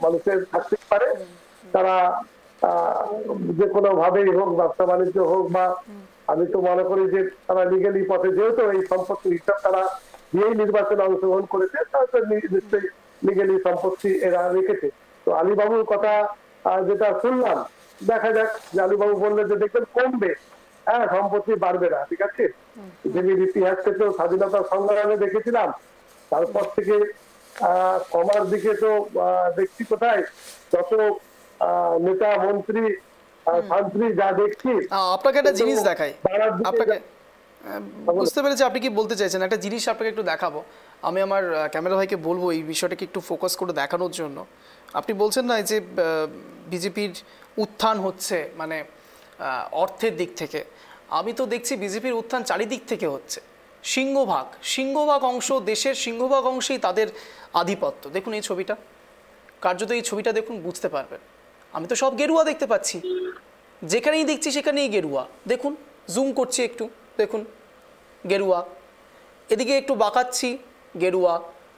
মানুষের থাকতে পারে, তারা যে কোনো ভাবেই হোক ব্যবসা বাণিজ্য হোক বা আমি তো মনে করি যে তারা লিগেলি পথে যেহেতু এই সম্পত্তির হিসাব তারা দিয়েই নির্বাচনে অংশগ্রহণ করেছে, তাহলে নিশ্চয়ই লিগেলি সম্পত্তি এরা রেখেছে। তো আলীবাবুর কথা যেটা শুনলাম, দেখা যাক যে আলীবাবু বললেন যে দেখবেন কমবে, সম্পত্তি বাড়বে না, ঠিক আছে। পৃথিবীর ইতিহাস থেকেও স্বাধীনতা সংগ্রামে দেখেছিলাম, তারপর থেকে কমার দিকে তো দেখছি কোথায় যত নেতা মন্ত্রী মন্ত্রী যা দেখছি। আপনাকে একটা জিনিস দেখাই, আপনাকে বুঝতে পেরেছি আপনি কি বলতে চাইছেন। একটা জিনিস আপনাকে একটু দেখাবো, আমি আমার ক্যামেরা ভাইকে বলবো এই বিষয়টাকে একটু ফোকাস করে দেখানোর জন্য। আপনি বলছেন না যে বিজেপির উত্থান হচ্ছে মানে অর্থের দিক থেকে, আমি তো দেখছি বিজেপির উত্থান চারিদিক থেকে হচ্ছে। সিংহভাগ অংশ, দেশের সিংহভাগ অংশেই তাদের আধিপত্য। দেখুন এই ছবিটা, কার্যত এই ছবিটা দেখুন বুঝতে পারবেন। আমি তো সব গেরুয়া দেখতে পাচ্ছি, যেখানেই দেখছি সেখানেই গেরুয়া। দেখুন জুম করছি একটু, দেখুন গেরুয়া, এদিকে একটু বাঁকাচ্ছি গেরুয়া,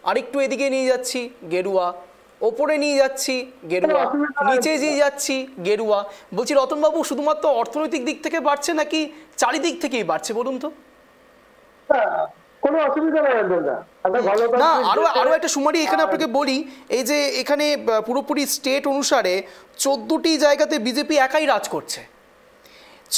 আরেকটু এদিকে নিয়ে যাচ্ছি গেরুয়া, ওপরে নিয়ে যাচ্ছি গেরুয়া, নিচে নিয়ে যাচ্ছি গেরুয়া। বলছি রতনবাবু, শুধুমাত্র অর্থনৈতিক দিক থেকে বাড়ছে নাকি চারিদিক থেকেই বাড়ছে বলুন তো? কোনো অসুবিধা নেই না, আরো একটা সুমারি এখানে আপনাকে বলি, এই যে এখানে পুরোপুরি স্টেট অনুসারে 14টি জায়গাতে বিজেপি একাই রাজ করছে,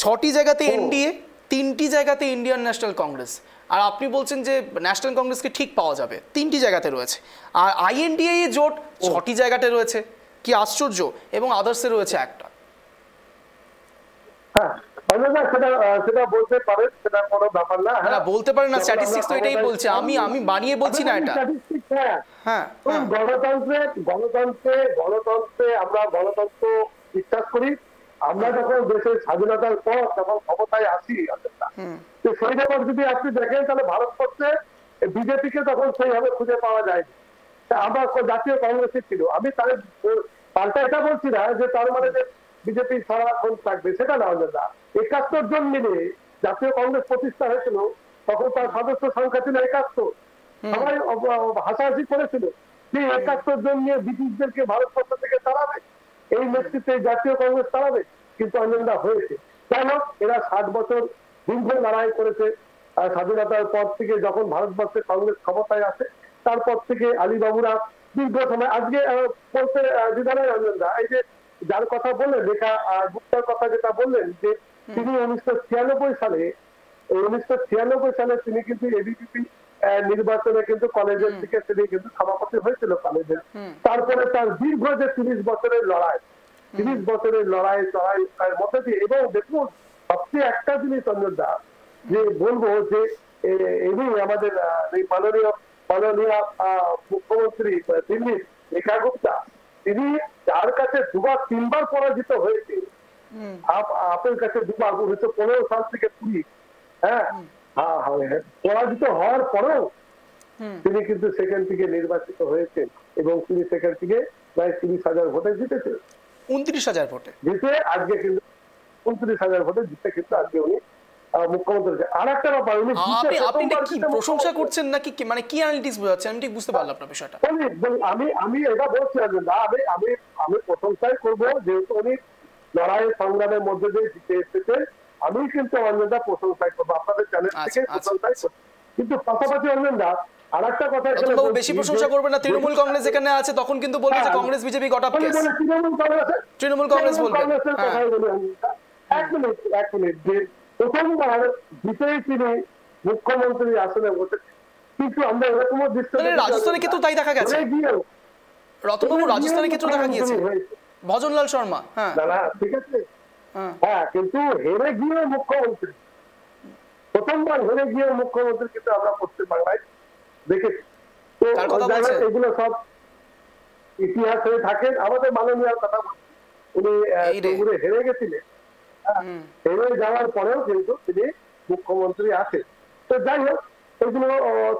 6টি জায়গাতে এনডিএ, 3টি জায়গাতে ইন্ডিয়ান ন্যাশনাল কংগ্রেস। আর আপনি বলছেন যে ন্যাশনাল কংগ্রেসকে ঠিক পাওয়া যাবে, 3টি জায়গাতে রয়েছে। আর আইএনডিএ জোট 6টি জায়গাতে রয়েছে, কি আশ্চর্য, এবং আদার্সে রয়েছে একটা। সেটা বলতে পারেন, সেটা কোনো ব্যাপার না। না বলতে পারেন না, স্ট্যাটিস্টিক্স তো এটাই বলছে, আমি বানিয়ে বলছি না এটা। হ্যাঁ, গণতন্ত্রে আমরা গণতন্ত্র বিশ্বাস করি। আমরা যখন দেশের স্বাধীনতার পর যখন ক্ষমতায় আসি, তো সেই ব্যাপার যদি আপনি দেখেন তাহলে ভারতবর্ষে বিজেপিকে তখন সেইভাবে খুঁজে পাওয়া যায়নি। আমরা জাতীয় কংগ্রেসে ছিল। আমি তাহলে পাল্টা এটা বলছি না যে তার মানে যে বিজেপি সারাক্ষণ থাকবে, সেটা না। 71 জন মিলে জাতীয় কংগ্রেস প্রতিষ্ঠা হয়েছিল, তখন তার সদস্য সংখ্যা ছিল 71। সবাই হাসাহাসি করেছিল যে 71 জন নিয়ে ব্রিটিশদেরকে ভারতবর্ষ থেকে তাড়াবে, এই নেতৃত্বে জাতীয় কংগ্রেস তাড়াবে। কিন্তু অঞ্জনদা হয়েছে কেন? এরা 60 বছর দীর্ঘ লড়াই করেছে। স্বাধীনতার পর থেকে যখন ভারতবর্ষে কংগ্রেস ক্ষমতায় আসে, তারপর থেকে আলীবাবুরা দীর্ঘ সময়, আজকে বলতে বিধানের অঞ্জনদা, এই যে যার কথা বললেন রেখা গুপ্তার কথা যেটা বললেন, যে তিনি 1996 সালে তিনি কিন্তু এবিভিপি নির্বাচনে কিন্তু কলেজের থেকে তিনি কিন্তু সভাপতি হয়েছিল কলেজের। তারপরে তার দীর্ঘ যে 30 বছরের লড়াই, 30 বছরের লড়াইয়ের মধ্যে দিয়ে, এবং দেখুন সবচেয়ে একটা জিনিস অঞ্জনদা যে বলবো, যে এমনি আমাদের এই মাননীয় মুখ্যমন্ত্রী দিল্লির রেখা গুপ্তা, তিনি যার কাছে 2-3বার পরাজিত হয়েছে, আপনার কাছে 2বার, 1915 সাল থেকে 20, পরাজিত হওয়ার পরেও তিনি কিন্তু সেখান থেকে নির্বাচিত হয়েছেন, এবং তিনি সেখান থেকে প্রায় 30,000 ভোটে জিতেছেন। 29,000 ভোটে জিতে আজকে কিন্তু 29,000 ভোটে জিতে কিন্তু আজকে উনি মুখ্যমন্ত্রী। আর একটা ব্যাপার, আপনি কি প্রশংসা করছেন নাকি মানে কি অ্যানালিটিক্স বোঝাচ্ছেন? আমি ঠিক বুঝতে পারলাম না বিষয়টা। আমি এটা বলছি না, আমি প্রশংসাই করবো, যেহেতু উনি লড়াই সংগ্রামের মধ্যে দিয়ে জিতে এসেছেন। আমি কিন্তু অঞ্জনদা প্রশংসাই করবো, আপনাদের চ্যানেল থেকে প্রশংসাই করবো। কিন্তু পাশাপাশি অঞ্জনদা আর একটা কথা, বেশি প্রশংসা করবেন না। তৃণমূল কংগ্রেস এখানে আছে, তখন কিন্তু বলবে যে Congress BJP got up case. Trinamool Congress বলবেন। এক মিনিট, যে প্রথমবার জিতেই তিনি মুখ্যমন্ত্রী আসনে বসেছেন, কিন্তু আমরা এরকমও দৃশ্য রাজস্থানের ক্ষেত্রে তাই দেখা গেছে। রতনবাবু, রাজস্থানের ক্ষেত্রে দেখা গিয়েছে ভজনলাল শর্মা। ঠিক আছে, কিন্তু হেরে গিয়ে মুখ্যমন্ত্রী, প্রথমবার হেরে গিয়ে মুখ্যমন্ত্রী কিন্তু আমরা পশ্চিমবাংলায় দেখেছি। তো এগুলো সব ইতিহাস হয়ে থাকেন। আমাদের মাননীয় কথা, উনি হেরে গেছিলেন, হেরে যাওয়ার পরেও কিন্তু তিনি মুখ্যমন্ত্রী আছেন। তো যাই হোক, এগুলো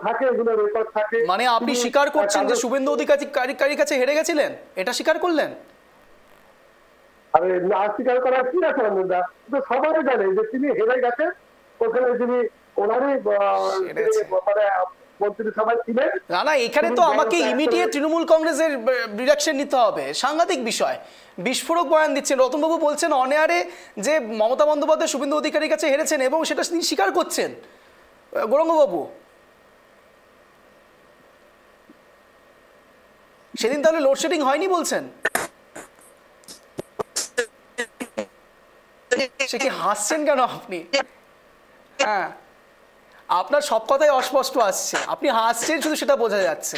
থাকে, এগুলো রেকর্ড থাকে। মানে আপনি স্বীকার করছেন যে শুভেন্দু অধিকারীর কাছে হেরে গেছিলেন, এটা স্বীকার করলেন? আরে না, স্বীকার করার কি আছে অঞ্জনদা? তো সবাই জানে যে তিনি হেরে গেছেন। ওখানে তিনি ওনারই মানে মন্ত্রিসভায় ছিলেন। না না, এখানে তো আমাকে ইমিডিয়েট তৃণমূল কংগ্রেসের ডিরেকশন নিতে হবে। সাংঘাতিক বিষয়, বিস্ফোরক বয়ান দিচ্ছেন। রতনবাবু বলছেন অনেয়ারে যে মমতা বন্দ্যোপাধ্যায় শুভেন্দু অধিকারীর কাছে হেরেছেন এবং সেটা তিনি স্বীকার করছেন। গৌরাঙ্গবাবু, সেদিন তাহলে লোডশেডিং হয়নি বলছেন? সে কি হাসছেন কেন আপনি? হ্যাঁ, আপনার সব কথাই অস্পষ্ট আসছে, আপনি হাসছেন শুধু, সেটা বোঝা যাচ্ছে।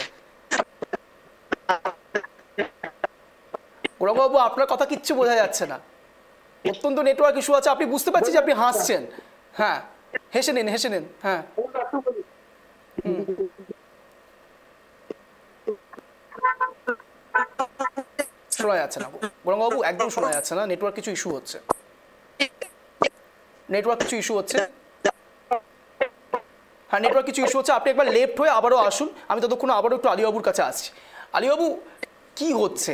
গৌরাঙ্গবাবু, আপনার কথা কিচ্ছু বোঝা যাচ্ছে না, অত্যন্ত নেটওয়ার্ক ইস্যু আছে। আপনি বুঝতে পারছি যে আপনি হাসছেন। হ্যাঁ, হেসে নিন, হেসে নিন। হ্যাঁ, শোনা যাচ্ছে না গৌরাঙ্গবাবু, একদম শোনা যাচ্ছে না। নেটওয়ার্ক কিছু ইস্যু হচ্ছে, নেটওয়ার্ক কিছু ইস্যু হচ্ছে। হ্যাঁ, নেটওয়ার্ক কিছু ইস্যু হচ্ছে। আপনি একবার লেফট হয়ে আবারও আসুন, আমি ততক্ষণ আবারও একটু আলিবাবুর কাছে আসছি। আলিবাবু, কি হচ্ছে?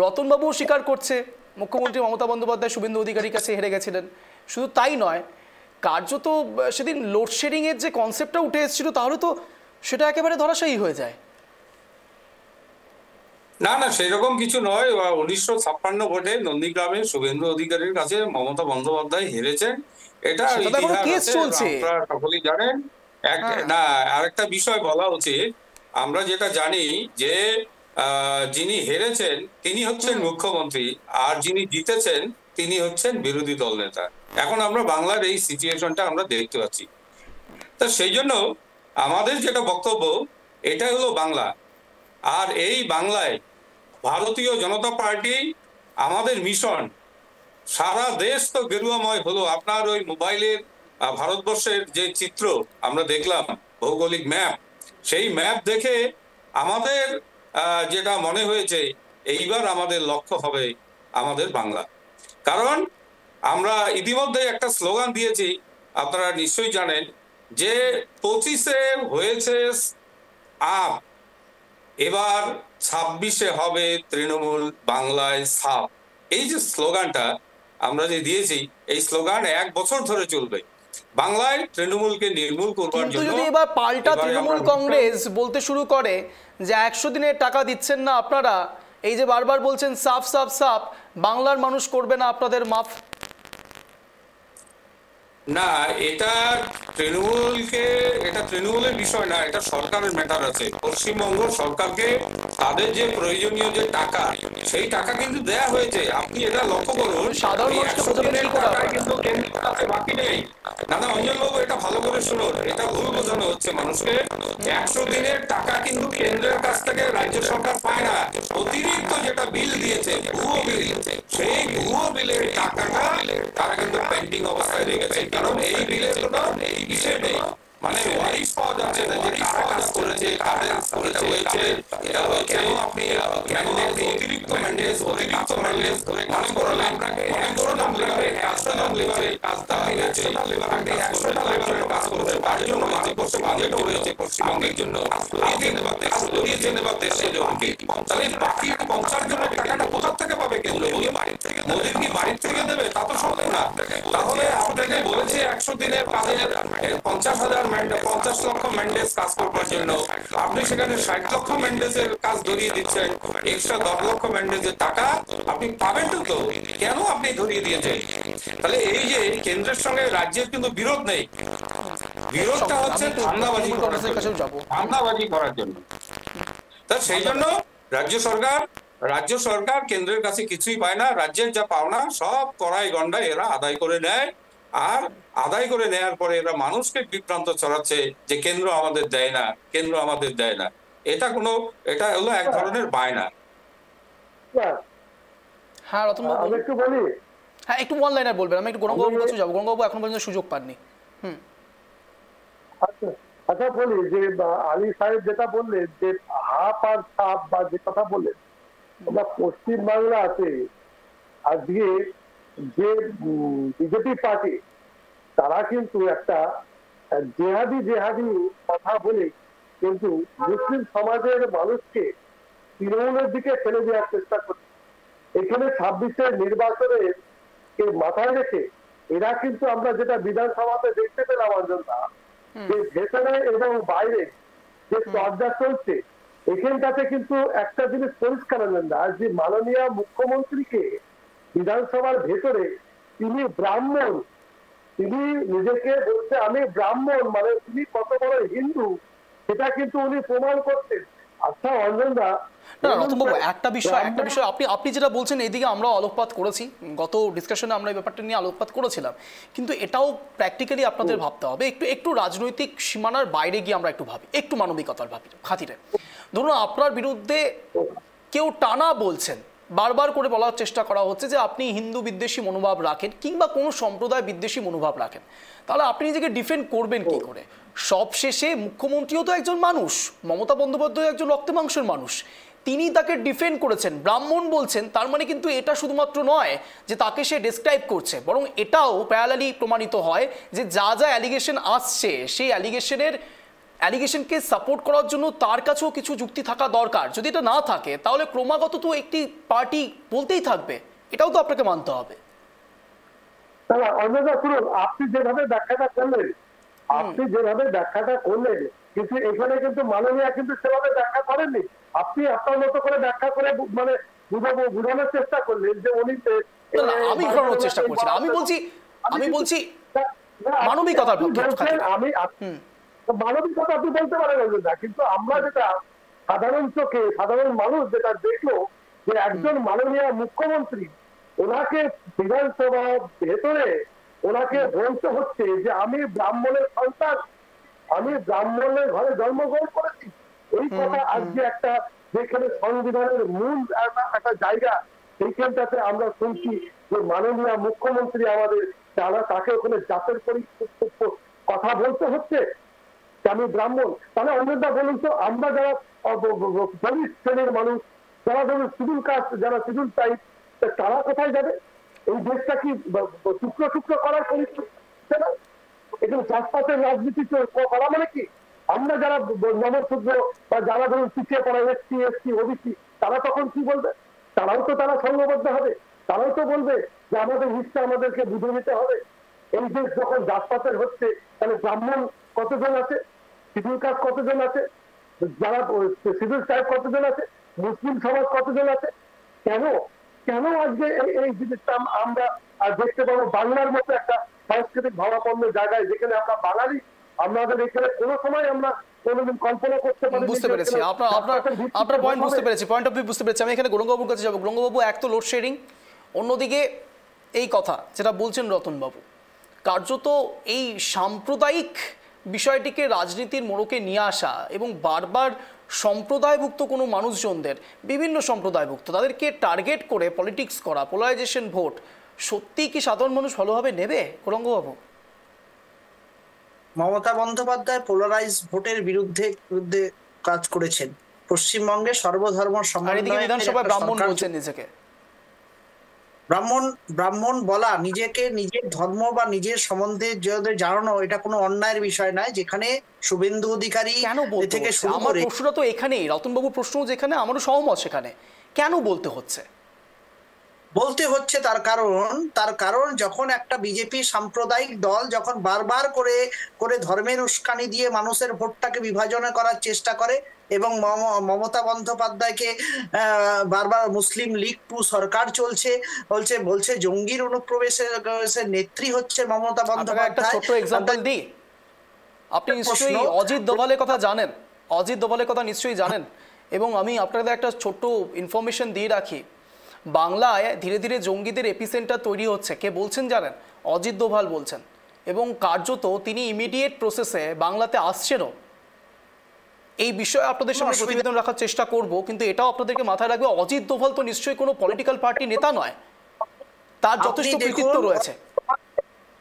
রতনবাবু স্বীকার করছে মুখ্যমন্ত্রী মমতা বন্দ্যোপাধ্যায় শুভেন্দু অধিকারীর কাছে হেরে গেছিলেন। শুধু তাই নয়, কার্যত সেদিন লোডশেডিংয়ের যে কনসেপ্টটা উঠে এসেছিল, তাহলে তো সেটা একেবারে ধরাশায়ী হয়ে যায়। না না, সেরকম কিছু নয়। 1956 ভোটে নন্দীগ্রামে শুভেন্দু অধিকারীর কাছে মমতা বন্দ্যোপাধ্যায় হেরেছেন, এটা কেস চলছে, আপনারা সকলেই জানেন। না, আরেকটা বিষয় বলা উচিত। আমরা যেটা জানি যে যিনি হেরেছেন তিনি হচ্ছেন মুখ্যমন্ত্রী, আর যিনি জিতেছেন তিনি হচ্ছেন বিরোধী দল নেতা। এখন আমরা বাংলার এই সিচুয়েশনটা আমরা দেখতে পাচ্ছি। তা সেই জন্য আমাদের যেটা বক্তব্য, এটা হলো বাংলা, আর এই বাংলায় ভারতীয় জনতা পার্টি আমাদের মিশন। সারা দেশ তো গেরুয়াময় হলো। আপনার ওই মোবাইলের ভারতবর্ষের যে চিত্র আমরা দেখলাম, ভৌগোলিক ম্যাপ, সেই ম্যাপ দেখে আমাদের যেটা মনে হয়েছে, এইবার আমাদের লক্ষ্য হবে আমাদের বাংলা। কারণ আমরা ইতিমধ্যে একটা স্লোগান দিয়েছি, আপনারা নিশ্চয়ই জানেন, যে 25-এ হয়েছে আপ, এবার 26-এ হবে তৃণমূল বাংলায় সাপ। এই যে স্লোগানটা আমরা যে দিয়েছি, এই স্লোগান 1 বছর ধরে চলবে। বাংলায় তৃণমূলকে নির্মূল করবার জন্য। যদি এবার পাল্টা তৃণমূল কংগ্রেস বলতে শুরু করে যে 100 দিনের টাকা দিচ্ছেন না আপনারা, এই যে বারবার বলছেন সাফ সাফ সাফ, বাংলার মানুষ করবে না আপনাদের মাফ। না, এটা তৃণমূলের বিষয় না, এটা সরকারের ম্যাটার আছে। পশ্চিমবঙ্গ সরকারকে তাদের যে প্রয়োজনীয় যে টাকা, সেই টাকা কিন্তু দেয়া হয়েছে। আপনি এটা লক্ষ্য করুন, সাধারণ মানুষকে কিন্তু কেন্দ্রের কাছে বাকি নেই। না না, অঞ্জনবাবু, এটা ভালো করে শুনুন, এটা ভুল বোঝানো হচ্ছে মানুষকে। 100 দিনের টাকা কিন্তু কেন্দ্রের কাছ থেকে রাজ্য সরকার পায় না। অতিরিক্ত যেটা বিল দিয়েছে, ভুয়ো বিল, সেই ভুয়ো বিলের টাকাটা তারা কিন্তু পেন্ডিং অবস্থায় রেখেছে। কারণ এই বিলের কোনো হিসেব নেই, মানে ওয়ারিশ পাওয়া যাচ্ছে না যে কারা কাজ করেছে, কাদের হয়েছে, কেন আপনি অতিরিক্ত ম্যান্ডেট মনে করলেন, মনে করুন লেবারে কাজ দেওয়া হয়েছে, 100টা লেবারের কাজ করতে, তার জন্য ভারতবর্ষে বাজেটও হয়েছে পশ্চিমবঙ্গের জন্য, কাজ করিয়েছেন এবার দেশে জনকে। তাহলে বাকি 50 জনের টাকাটা কোথা থেকে পাবে কেন্দ্র? মোদির কি বাড়ির থেকে দেবে? তা তো সম্ভব না। তাহলে আপনাকে বলেছে 100 দিনের কাজে 50 লক্ষ ম্যান্ডেট কাজ করবার জন্য, আপনি সেখানে 60 লক্ষ ম্যান্ডেটের কাজ ধরিয়ে দিচ্ছেন। এক্সট্রা 10 লক্ষ ম্যান্ডেটের টাকা আপনি পাবেন তো? কেন আপনি ধরিয়ে দিয়েছেন? তাহলে এই যে কেন্দ্রের সঙ্গে রাজ্যের কিন্তু বিরোধ নেই, বিরোধটা হচ্ছে ধান্দাবাজি করার জন্য। তা সেই জন্য রাজ্য সরকার কেন্দ্রের কাছে কিছুই পায় না। রাজ্যের যা পাওনা সব কড়াই গন্ডায় এরা আদায় করে নেয়, আর আদায় করে নেওয়ার পরে এরা মানুষকে বিভ্রান্ত ছড়াচ্ছে যে কেন্দ্র আমাদের দেয় না, কেন্দ্র আমাদের দেয় না। এটা হলো এক ধরনের বায়না। হ্যাঁ, রতনবাবু আমি একটু বলি। হ্যাঁ, একটু ওয়ান লাইনার বলবেন। আমি একটু গৌরাঙ্গবাবুর কাছে যাবো। গৌরাঙ্গবাবু এখন পর্যন্ত সুযোগ পাননি। আচ্ছা বলি যে আলী সাহেব যেটা বললেন যে হাপ আর সাপ বা যে কথা বললেন, আমরা পশ্চিম বাংলা আছে আজকে যে বিজেপি পার্টি তারা কিন্তু একটা জেহাদি কথা বলে কিন্তু মুসলিম সমাজের মানুষকে তৃণমূলের দিকে ফেলে দেওয়ার চেষ্টা করছে। এখানে 26-এর নির্বাচনের মাথায় রেখে এরা কিন্তু আমরা যেটা বিধানসভাতে দেখতে পেলাম অঞ্জনদা, যে ভেতরে এবং বাইরে যে চর্চা চলছে, এখানটাতে কিন্তু একটা জিনিস পরিষ্কার অঞ্জনদা, যে মাননীয় মুখ্যমন্ত্রীকে বিধানসভার ভেতরে তিনি ব্রাহ্মণ, তিনি নিজেকে বলছে আমি ব্রাহ্মণ, মানে তিনি কত বড় হিন্দু সেটা কিন্তু উনি প্রমাণ করছেন। আচ্ছা অঞ্জনদা, না রতনবাবু, একটা বিষয় আপনি যেটা বলছেন এইদিকে আমরা আলোকপাত করেছি, গত ডিসকাশনে আমরা এই ব্যাপারটা নিয়ে আলোকপাত করেছিলাম, কিন্তু এটাও প্র্যাকটিক্যালি আপনাদের ভাবতে হবে একটু রাজনৈতিক সীমানার বাইরে গিয়ে আমরা একটু ভাবি, একটু মানবিকতার খাতিরে। ধরুন আপনার বিরুদ্ধে কেউ টানা বলছেন, বারবার করে বলার চেষ্টা করা হচ্ছে যে আপনি হিন্দু বিদ্বেষী মনোভাব রাখেন কিংবা কোনো সম্প্রদায় বিদ্বেষী মনোভাব রাখেন, তাহলে আপনি নিজেকে ডিফেন্ড করবেন কি করে? সবশেষে মুখ্যমন্ত্রীও তো একজন মানুষ, মমতা বন্দ্যোপাধ্যায় একজন রক্তে মাংসের মানুষ, তিনি তাকে ডিফেন্ড করেছেন, ব্রাহ্মণ বলছেন, তার মানে কিন্তু এটা শুধুমাত্র নয় যে তাকে সে ডেসক্রাইব করছে, বরং এটাও প্যারালালি প্রমাণিত হয় যে যা অ্যালিগেশন আসছে সেই অ্যালিগেশনকে সাপোর্ট করার জন্য তার কাছেও কিছু যুক্তি থাকা দরকার। যদি এটা না থাকে তাহলে ক্রমাগত তো একটি পার্টি বলতেই থাকবে, এটাও তো আপনাকে মানতে হবে। আপনি যেভাবে ব্যাখ্যাটা করলেন কিন্তু এখানে কিন্তু মাননীয়া কিন্তু সেভাবে ব্যাখ্যা করেননি। আপনি আপনার মতো করে ব্যাখ্যা করে মানে বুঝানোর চেষ্টা করলেন যে উনি, আমি ঘোরানোর চেষ্টা করছি না, আমি বলছি মানবিকতার পক্ষে। মানবিকতা আপনি বলতে পারেন না, কিন্তু আমরা যেটা সাধারণ চোখে সাধারণ মানুষ যেটা দেখলো যে একজন মাননীয় মুখ্যমন্ত্রী, ওনাকে বিধানসভা ভেতরে ওনাকে বলতে হচ্ছে যে আমি ব্রাহ্মণের সন্তান, আমি ব্রাহ্মণের ঘরে জন্মগ্রহণ করেছি। এই কথা আজকে একটা যেখানে সংবিধানের মূল একটা জায়গা, সেইখানটাতে আমরা শুনছি যে মাননীয় মুখ্যমন্ত্রী আমাদের তাকে ওখানে জাতের কথা বলতে হচ্ছে আমি ব্রাহ্মণ। তাহলে অন্যটা বলুন তো, আমরা যারা দলিত শ্রেণীর মানুষ, যারা ধরুন শিডিউল কাস্ট, যারা শিডিউল টাইপ, তারা কোথায় যাবে? এই দেশটা কি টুকরো করার পরিস্থিতি না? এখানে চাষবাসের রাজনীতি করা মানে কি? আমরা যারা নবশূদ্র বা যারা ধরুন পিছিয়ে পড়া এসটি ওবিসি, তারা তখন কি বলবে? তারাও তো সংঘবদ্ধ হবে, তারাও তো বলবে যে আমাদের হিস্সা আমাদেরকে বুঝে নিতে হবে। এই দেশ যখন জাতপাতের হচ্ছে, তাহলে ব্রাহ্মণ কতজন আছে, শিডিউল কাস্ট কতজন আছে, যারা শিডিউল ট্রাইব কতজন আছে, মুসলিম সমাজ কতজন আছে? কেন আজকে এই জিনিসটা আমরা দেখতে পাবো বাংলার মতো একটা সাংস্কৃতিক ভাবাপন্ন জায়গায়, যেখানে আমরা বাঙালি, আমাদের এখানে কোনো সময় আমরা কোনোদিন কল্পনা করতে পারি। বুঝতে পেরেছি আপনার পয়েন্ট, পয়েন্ট অফ ভিউ বুঝতে পেরেছি। আমি এখানে গৌরঙ্গবাবুর কাছে যাবো। গৌরঙ্গবাবু, এক তো লোডশেডিং, অন্যদিকে এই কথা যেটা বলছেন রতনবাবু, কার্যত এই সাম্প্রদায়িক বিষয়টিকে রাজনীতির মোড়কে নিয়ে আসা এবং বারবার সম্প্রদায়ভুক্ত কোনো মানুষজনদের, বিভিন্ন সম্প্রদায়ভুক্ত, তাদেরকে টার্গেট করে পলিটিক্স করা, পোলারাইজেশন ভোট, সত্যি কি সাধারণ মানুষ ভালোভাবে নেবে গৌরঙ্গবাবু? মমতা বন্দ্যোপাধ্যায় পোলারাইজ ভোটের বিরুদ্ধে কাজ করেছেন। পশ্চিমবঙ্গে সর্বধর্ম সমন্বয়ে বিধানসভায় ব্রাহ্মণ বলছেন নিজেকে, ব্রাহ্মণ বলা, নিজেকে নিজের ধর্ম বা নিজের সম্বন্ধে জানানো, এটা কোনো অন্যায়ের বিষয় নয়। যেখানে শুভেন্দু অধিকারী থেকে শুরু করে, আমার প্রশ্নটা তো এখানেই, রতনবাবু প্রশ্ন যেখানে, আমারও সহমত সেখানে, কেন বলতে হচ্ছে তার কারণ যখন একটা বিজেপি সাম্প্রদায়িক দল যখন বারবার করে ধর্মের উস্কানি দিয়ে মানুষের ভোটটাকে বিভাজন করার চেষ্টা করে এবং মমতা বন্দ্যোপাধ্যায়কে বারবার মুসলিম লীগ 2 সরকার বলছে জঙ্গির অনুপ্রবেশের নেত্রী হচ্ছে মমতা বন্দ্যোপাধ্যায়। একটা ছোট্ট এক্সাম্পল দিই, আপনি নিশ্চয়ই অজিত দোভালের কথা জানেন, অজিত দোভালের কথা নিশ্চয়ই জানেন, এবং আমি আপনাদের একটা ছোট্ট ইনফরমেশন দিয়ে রাখি, বাংলায় ধীরে ধীরে জঙ্গিদের এপিসেন্টার তৈরি হচ্ছে। কে বলছেন জানেন? অজিত দোভাল বলছেন, এবং কার্যত তিনি ইমিডিয়েট প্রসেসে বাংলাতে আসছেনও। এই বিষয়ে আপনাদের সামনে প্রতিবেদন রাখার চেষ্টা করব, কিন্তু এটাও আপনাদেরকে মাথায় রাখবে, অজিত দোভাল তো নিশ্চয়ই কোনো পলিটিক্যাল পার্টি নেতা নয়, তার যথেষ্ট কৃতিত্ব রয়েছে।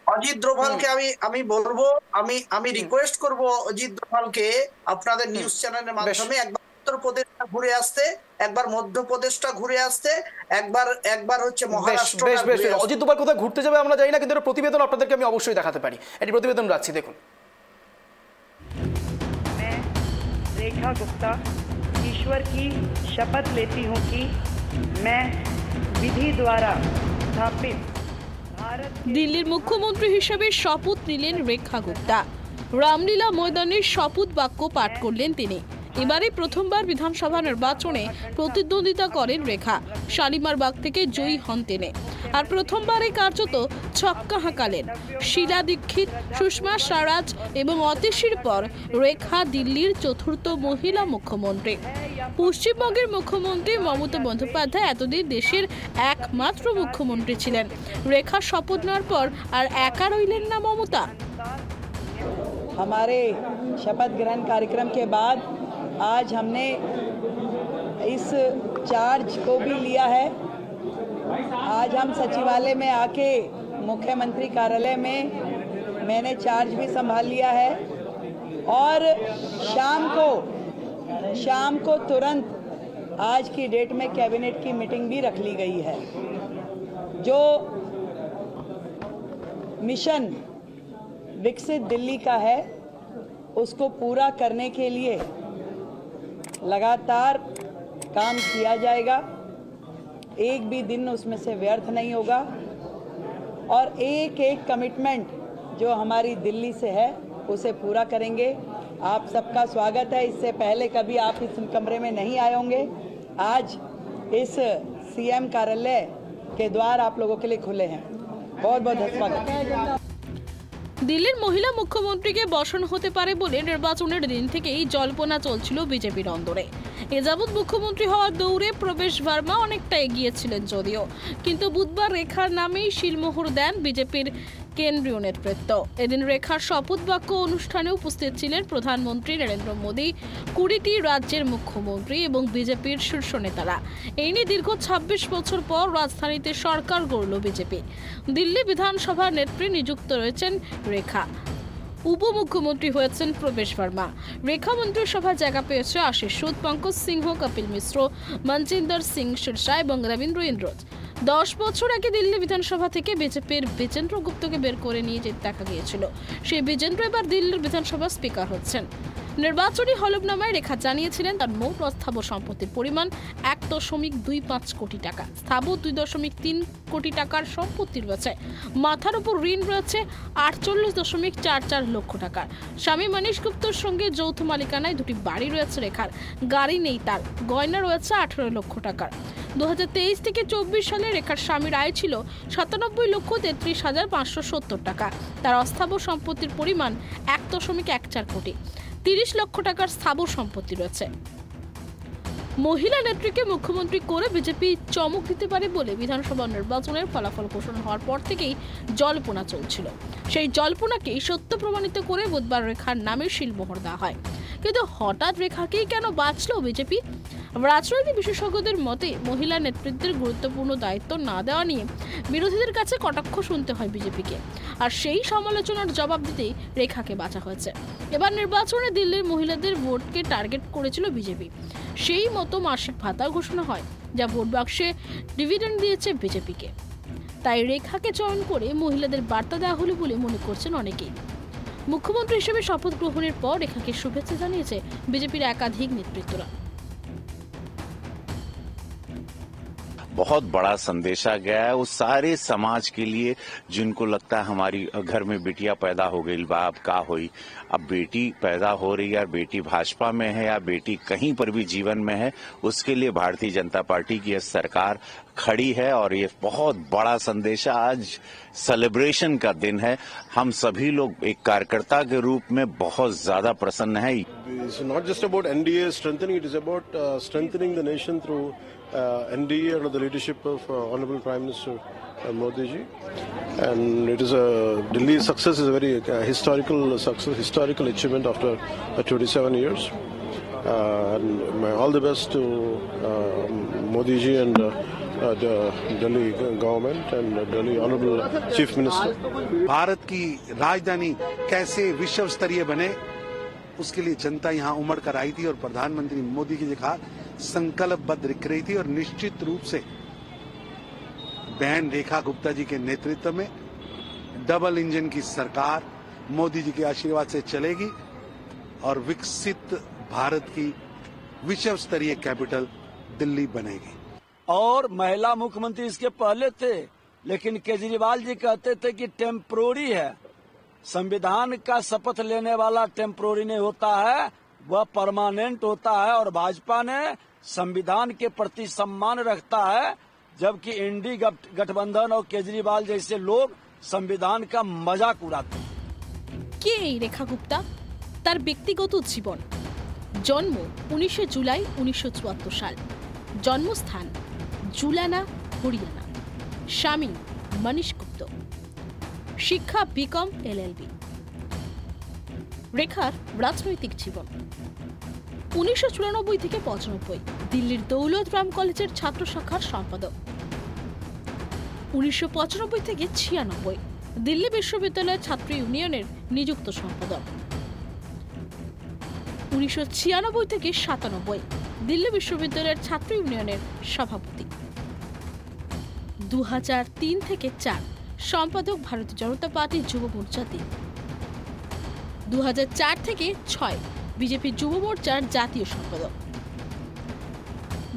অজিত দোভালকে আমি বলবো, আমি রিকোয়েস্ট করব অজিত দোভালকে আপনাদের নিউজ চ্যানেলের মাধ্যমে একবার উত্তরপ্রদেশটা ঘুরে আসতে, একবার মধ্যপ্রদেশটা ঘুরে আসতে, একবার হচ্ছে মহারাষ্ট্র। অজিত দোভাল কোথায় ঘুরতে যাবে আমরা জানি না, কিন্তু একটা প্রতিবেদন আপনাদেরকে আমি অবশ্যই দেখাতে পারি। এটি প্রতিবেদন রাখছি, দেখুন। मैं रेखा गुप्ता ईश्वर की शपथ लेती हूँ कि मैं विधि द्वारा स्थापित দিল্লির মুখ্যমন্ত্রী হিসেবে শপথ নিলেন রেখা গুপ্তা। রামলীলা ময়দানে শপথ বাক্য পাঠ করলেন তিনি। এবারে প্রথমবার বিধানসভা নির্বাচনে প্রতিদ্বন্দ্বিতা করেন রেখা। শালিমার বাগ থেকে জয়ী হন তিনি। আর প্রথমবারে কার্যত ছক্কা হাঁকালেন। শীলা দীক্ষিত, সুষমা স্বরাজ এবং অতীশীর পর রেখা দিল্লির চতুর্থ মহিলা মুখ্যমন্ত্রী। পশ্চিমবঙ্গের মুখ্যমন্ত্রী মমতা বন্দ্যোপাধ্যায় এতদিন দেশের একমাত্র মুখ্যমন্ত্রী ছিলেন। রেখা শপথ নেওয়ার পর আর একা রইলেন না মমতা। हमारे शपथ ग्रहण कार्यक्रम के बाद आज हमने इस चार्ज को भी लिया है। आज हम सचिवालय में आके मुख्यमंत्री कार्यालय में मैंने चार्ज भी संभाल लिया है और शाम को तुरंत आज की डेट में कैबिनेट की मीटिंग भी रख ली गई है। जो मिशन विकसित दिल्ली का है उसको पूरा करने के लिए लगातार काम किया जाएगा। एक भी दिन उसमें से व्यर्थ नहीं होगा और एक एक कमिटमेंट जो हमारी दिल्ली से है उसे पूरा करेंगे। आप सबका स्वागत है। इससे पहले कभी आप इस कमरे में नहीं आए होंगे। आज इस सीएम कार्यालय के द्वार आप लोगों के लिए खुले हैं। बहुत बहुत स्वागत। দিল্লির মহিলা মুখ্যমন্ত্রীকে বসানো হতে পারে বলে নির্বাচনের দিন থেকেই জল্পনা চলছিল বিজেপির অন্দরে। এ যাবৎ মুখ্যমন্ত্রী হওয়ার দৌড়ে প্রবেশ ভার্মা অনেকটা এগিয়েছিলেন যদিও, কিন্তু বুধবার রেখার নামেই শিলমোহর দেন বিজেপির কেন্দ্রীয় নেতৃত্ব। এদিন রেখার শপথ বাক্য অনুষ্ঠানে উপস্থিত ছিলেন প্রধানমন্ত্রী নরেন্দ্র মোদী, 20টি রাজ্যের মুখ্যমন্ত্রী এবং বিজেপির শীর্ষ নেতারা। এই নিয়ে দীর্ঘ 26 বছর পর রাজধানীতে সরকার গড়ল বিজেপি। দিল্লি বিধানসভার নেত্রী নিযুক্ত রয়েছেন রেখা। উপমুখ্যমন্ত্রী হয়েছেন প্রবেশ ভার্মা। রেখা মন্ত্রিসভায় জায়গা পেয়েছে আশিস সুদ, পঙ্কজ সিংহ, কপিল মিশ্র, মনজিন্দর সিং সিরসা এবং রবীন্দ্র ইন্দ্রজ। 10 বছর আগে দিল্লি বিধানসভা থেকে বিজেপির বিজেন্দ্র গুপ্তকে বের করে নিয়ে যেতে দেখা গিয়েছিল। সেই বিজেন্দ্র এবার দিল্লির বিধানসভার স্পিকার হচ্ছেন। নির্বাচনী হলফনামায় রেখা জানিয়েছিলেন তার মোট অস্থাবর সম্পত্তির পরিমাণ 1.25 কোটি টাকা। স্থাবর 2.3 কোটি টাকার সম্পত্তি রয়েছে। মাথার উপর ঋণ রয়েছে 48.44 লক্ষ টাকার। স্বামী মনীশ গুপ্তর সঙ্গে যৌথ মালিকানায় 2টি বাড়ি রয়েছে রেখার। গাড়ি নেই তার। গয়না রয়েছে 18 লক্ষ টাকার। 2023 থেকে 24 সালে রেখার স্বামীর আয় ছিল 97,33,570 টাকা। তার অস্থাবর সম্পত্তির পরিমাণ 1.14 কোটি। 30 লক্ষ টাকার স্থাবর সম্পত্তি রয়েছে। মহিলা নেত্রীকে মুখ্যমন্ত্রী করে বিজেপি চমক দিতে পারে বলে বিধানসভা নির্বাচনের ফলাফল ঘোষণা হওয়ার পর থেকেই জল্পনা চলছিল। সেই জল্পনাকেই সত্য প্রমাণিত করে বুধবার রেখার নামে শিলমোহর দেওয়া হয়। কিন্তু হঠাৎ রেখাকেই কেন বাঁচল বিজেপি? রাজনৈতিক বিশেষজ্ঞদের মতে মহিলা নেতৃত্বের গুরুত্বপূর্ণ দায়িত্ব না দেওয়া নিয়ে বিরোধীদের কাছে কটাক্ষ শুনতে হয় বিজেপিকে। আর সেই সমালোচনার জবাব দিতেই রেখাকে বাঁচা হয়েছে। এবার নির্বাচনে দিল্লির মহিলাদের ভোটকে টার্গেট করেছিল বিজেপি। সেই মতো মাসিক ভাতা ঘোষণা হয়, যা ভোট বাক্সে ডিভিডেন্ড দিয়েছে বিজেপিকে। তাই রেখাকে চয়ন করে মহিলাদের বার্তা দেওয়া হলো বলে মনে করছেন অনেকেই। মুখ্যমন্ত্রী হিসেবে শপথ গ্রহণের পর রেখাকে শুভেচ্ছা জানিয়েছে বিজেপির একাধিক নেতৃত্বরা। बहुत बड़ा संदेशा गया है उस सारे समाज के लिए जिनको लगता है हमारी घर में बेटियां पैदा हो गई, बाप का हुई। अब बेटी पैदा हो रही है, बेटी भाजपा में है या बेटी कहीं पर भी जीवन में है, उसके लिए भारतीय जनता पार्टी की सरकार खड़ी है। और ये बहुत बड़ा संदेशा, आज सेलिब्रेशन का दिन है। हम सभी लोग एक कार्यकर्ता के रूप में बहुत ज्यादा प्रसन्न है। It's not just about NDA strengthening, it is about strengthening the nation through NDA under the leadership of Honorable Prime Minister Modi ji, and it is Delhi's success is a very historical success, historical achievement after 27 years. And all the best to Modi ji and the Delhi government and Delhi Honorable Chief Minister. Bharat की राजधानी कैसे विश्व स्तरीय बने उसके लिए जनता यहाँ उमड़ कर आई थी और प्रधानमंत्री मोदी जी ने कहा संकल्पबद्ध दिख रही थी और निश्चित रूप से बहन रेखा गुप्ता जी के नेतृत्व में डबल इंजन की सरकार मोदी जी के आशीर्वाद से चलेगी और विकसित भारत की विश्व स्तरीय कैपिटल दिल्ली बनेगी। और महिला मुख्यमंत्री इसके पहले थे, लेकिन केजरीवाल जी कहते थे कि टेम्पोररी है, संविधान का शपथ लेने वाला टेम्पोररी नहीं होता है, वह परमानेंट होता है। और भाजपा ने संविधान के प्रति सम्मान रखता है, जबकि इंडी गठबंधन और केजरीवाल जैसे लोग संविधान का मजाक उड़ाते हैं। কে এই রেখা গুপ্তা? তার ব্যক্তিগত জীবন। জন্ম 19 জুলাই 1974 সাল। জন্মস্থান জুলানা, হরিয়ানা। স্বামী মনীষ গুপ্ত। শিক্ষা বিকম এলএলবি। রেখার রাজনৈতিক জীবন 1994 থেকে 95 দিল্লির দৌলত রাম কলেজের ছাত্র শাখার সম্পাদক। 1995 থেকে 96 দিল্লি বিশ্ববিদ্যালয়ের ছাত্র ইউনিয়নের নিযুক্ত সম্পাদক। 1996 থেকে 97 দিল্লি বিশ্ববিদ্যালয়ের ছাত্র ইউনিয়নের সভাপতি। 2003 থেকে 4 সম্পাদক ভারতীয় জনতা পার্টি যুব মোর্চা দিন। 2004 থেকে 6 বিজেপি যুব মোর্চার জাতীয় সম্পাদক।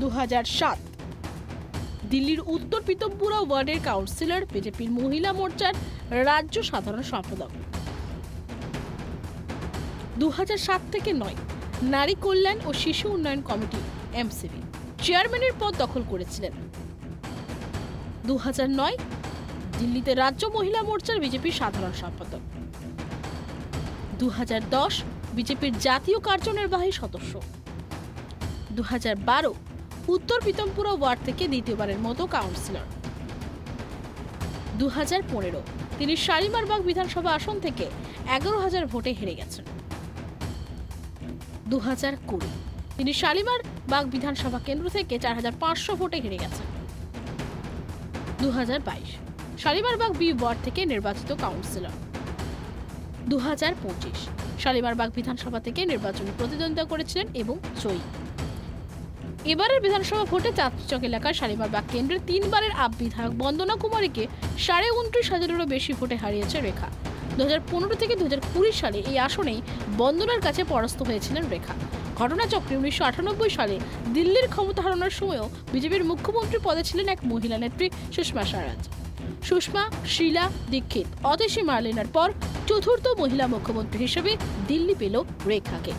2007 দিল্লির উত্তর পিতমপুরা ওয়ার্ডের কাউন্সিলর, বিজেপির মহিলা মোর্চার রাজ্য সাধারণ সম্পাদক। 2007 থেকে 9 নারী কল্যাণ ও শিশু উন্নয়ন কমিটি এমসিবি চেয়ারম্যানের পদ দখল করেছিলেন। 2009 দিল্লিতে রাজ্য মহিলা মোর্চার বিজেপির সাধারণ সম্পাদক। 2010 বিজেপির জাতীয় কার্যনির্বাহী সদস্য। 2012 উত্তর পিতমপুরা ওয়ার্ড থেকে দ্বিতীয়বারের মতো কাউন্সিলর। 2015 তিনি শালিমারবাগ বিধানসভা আসন থেকে 11,000 ভোটে হেরে গেছেন। 2020 তিনি শালিমারবাগ বিধানসভা কেন্দ্র থেকে 4,500 ভোটে হেরে গেছেন। 2022 শালিমারবাগ বি ওয়ার্ড থেকে নির্বাচিত কাউন্সিলর। 2025 শালিমারবাগ বিধানসভা থেকে নির্বাচনী প্রতিদ্বন্দ্বিতা করেছিলেন এবং জয়ী। এবারের বিধানসভা ভোটে চাঁদচক এলাকার শালিমারবাগ কেন্দ্রের 3 বারের আপ বিধায়ক বন্দনা কুমারীকে 29,500-এরও বেশি ভোটে হারিয়েছে রেখা। 2015 থেকে 2020 সালে এই আসনেই বন্দনার কাছে পরাস্ত হয়েছিলেন রেখা। ঘটনাচক্রে 1998 সালে দিল্লির ক্ষমতা হারানোর সময়ও বিজেপির মুখ্যমন্ত্রী পদে ছিলেন এক মহিলা নেত্রী সুষমা স্বরাজ। সুষমা শীলা দীক্ষিত, অতসী মার্লেনার পর চতুর্থ মহিলা মুখ্যমন্ত্রী হিসেবে দিল্লি পেল রেখাকে।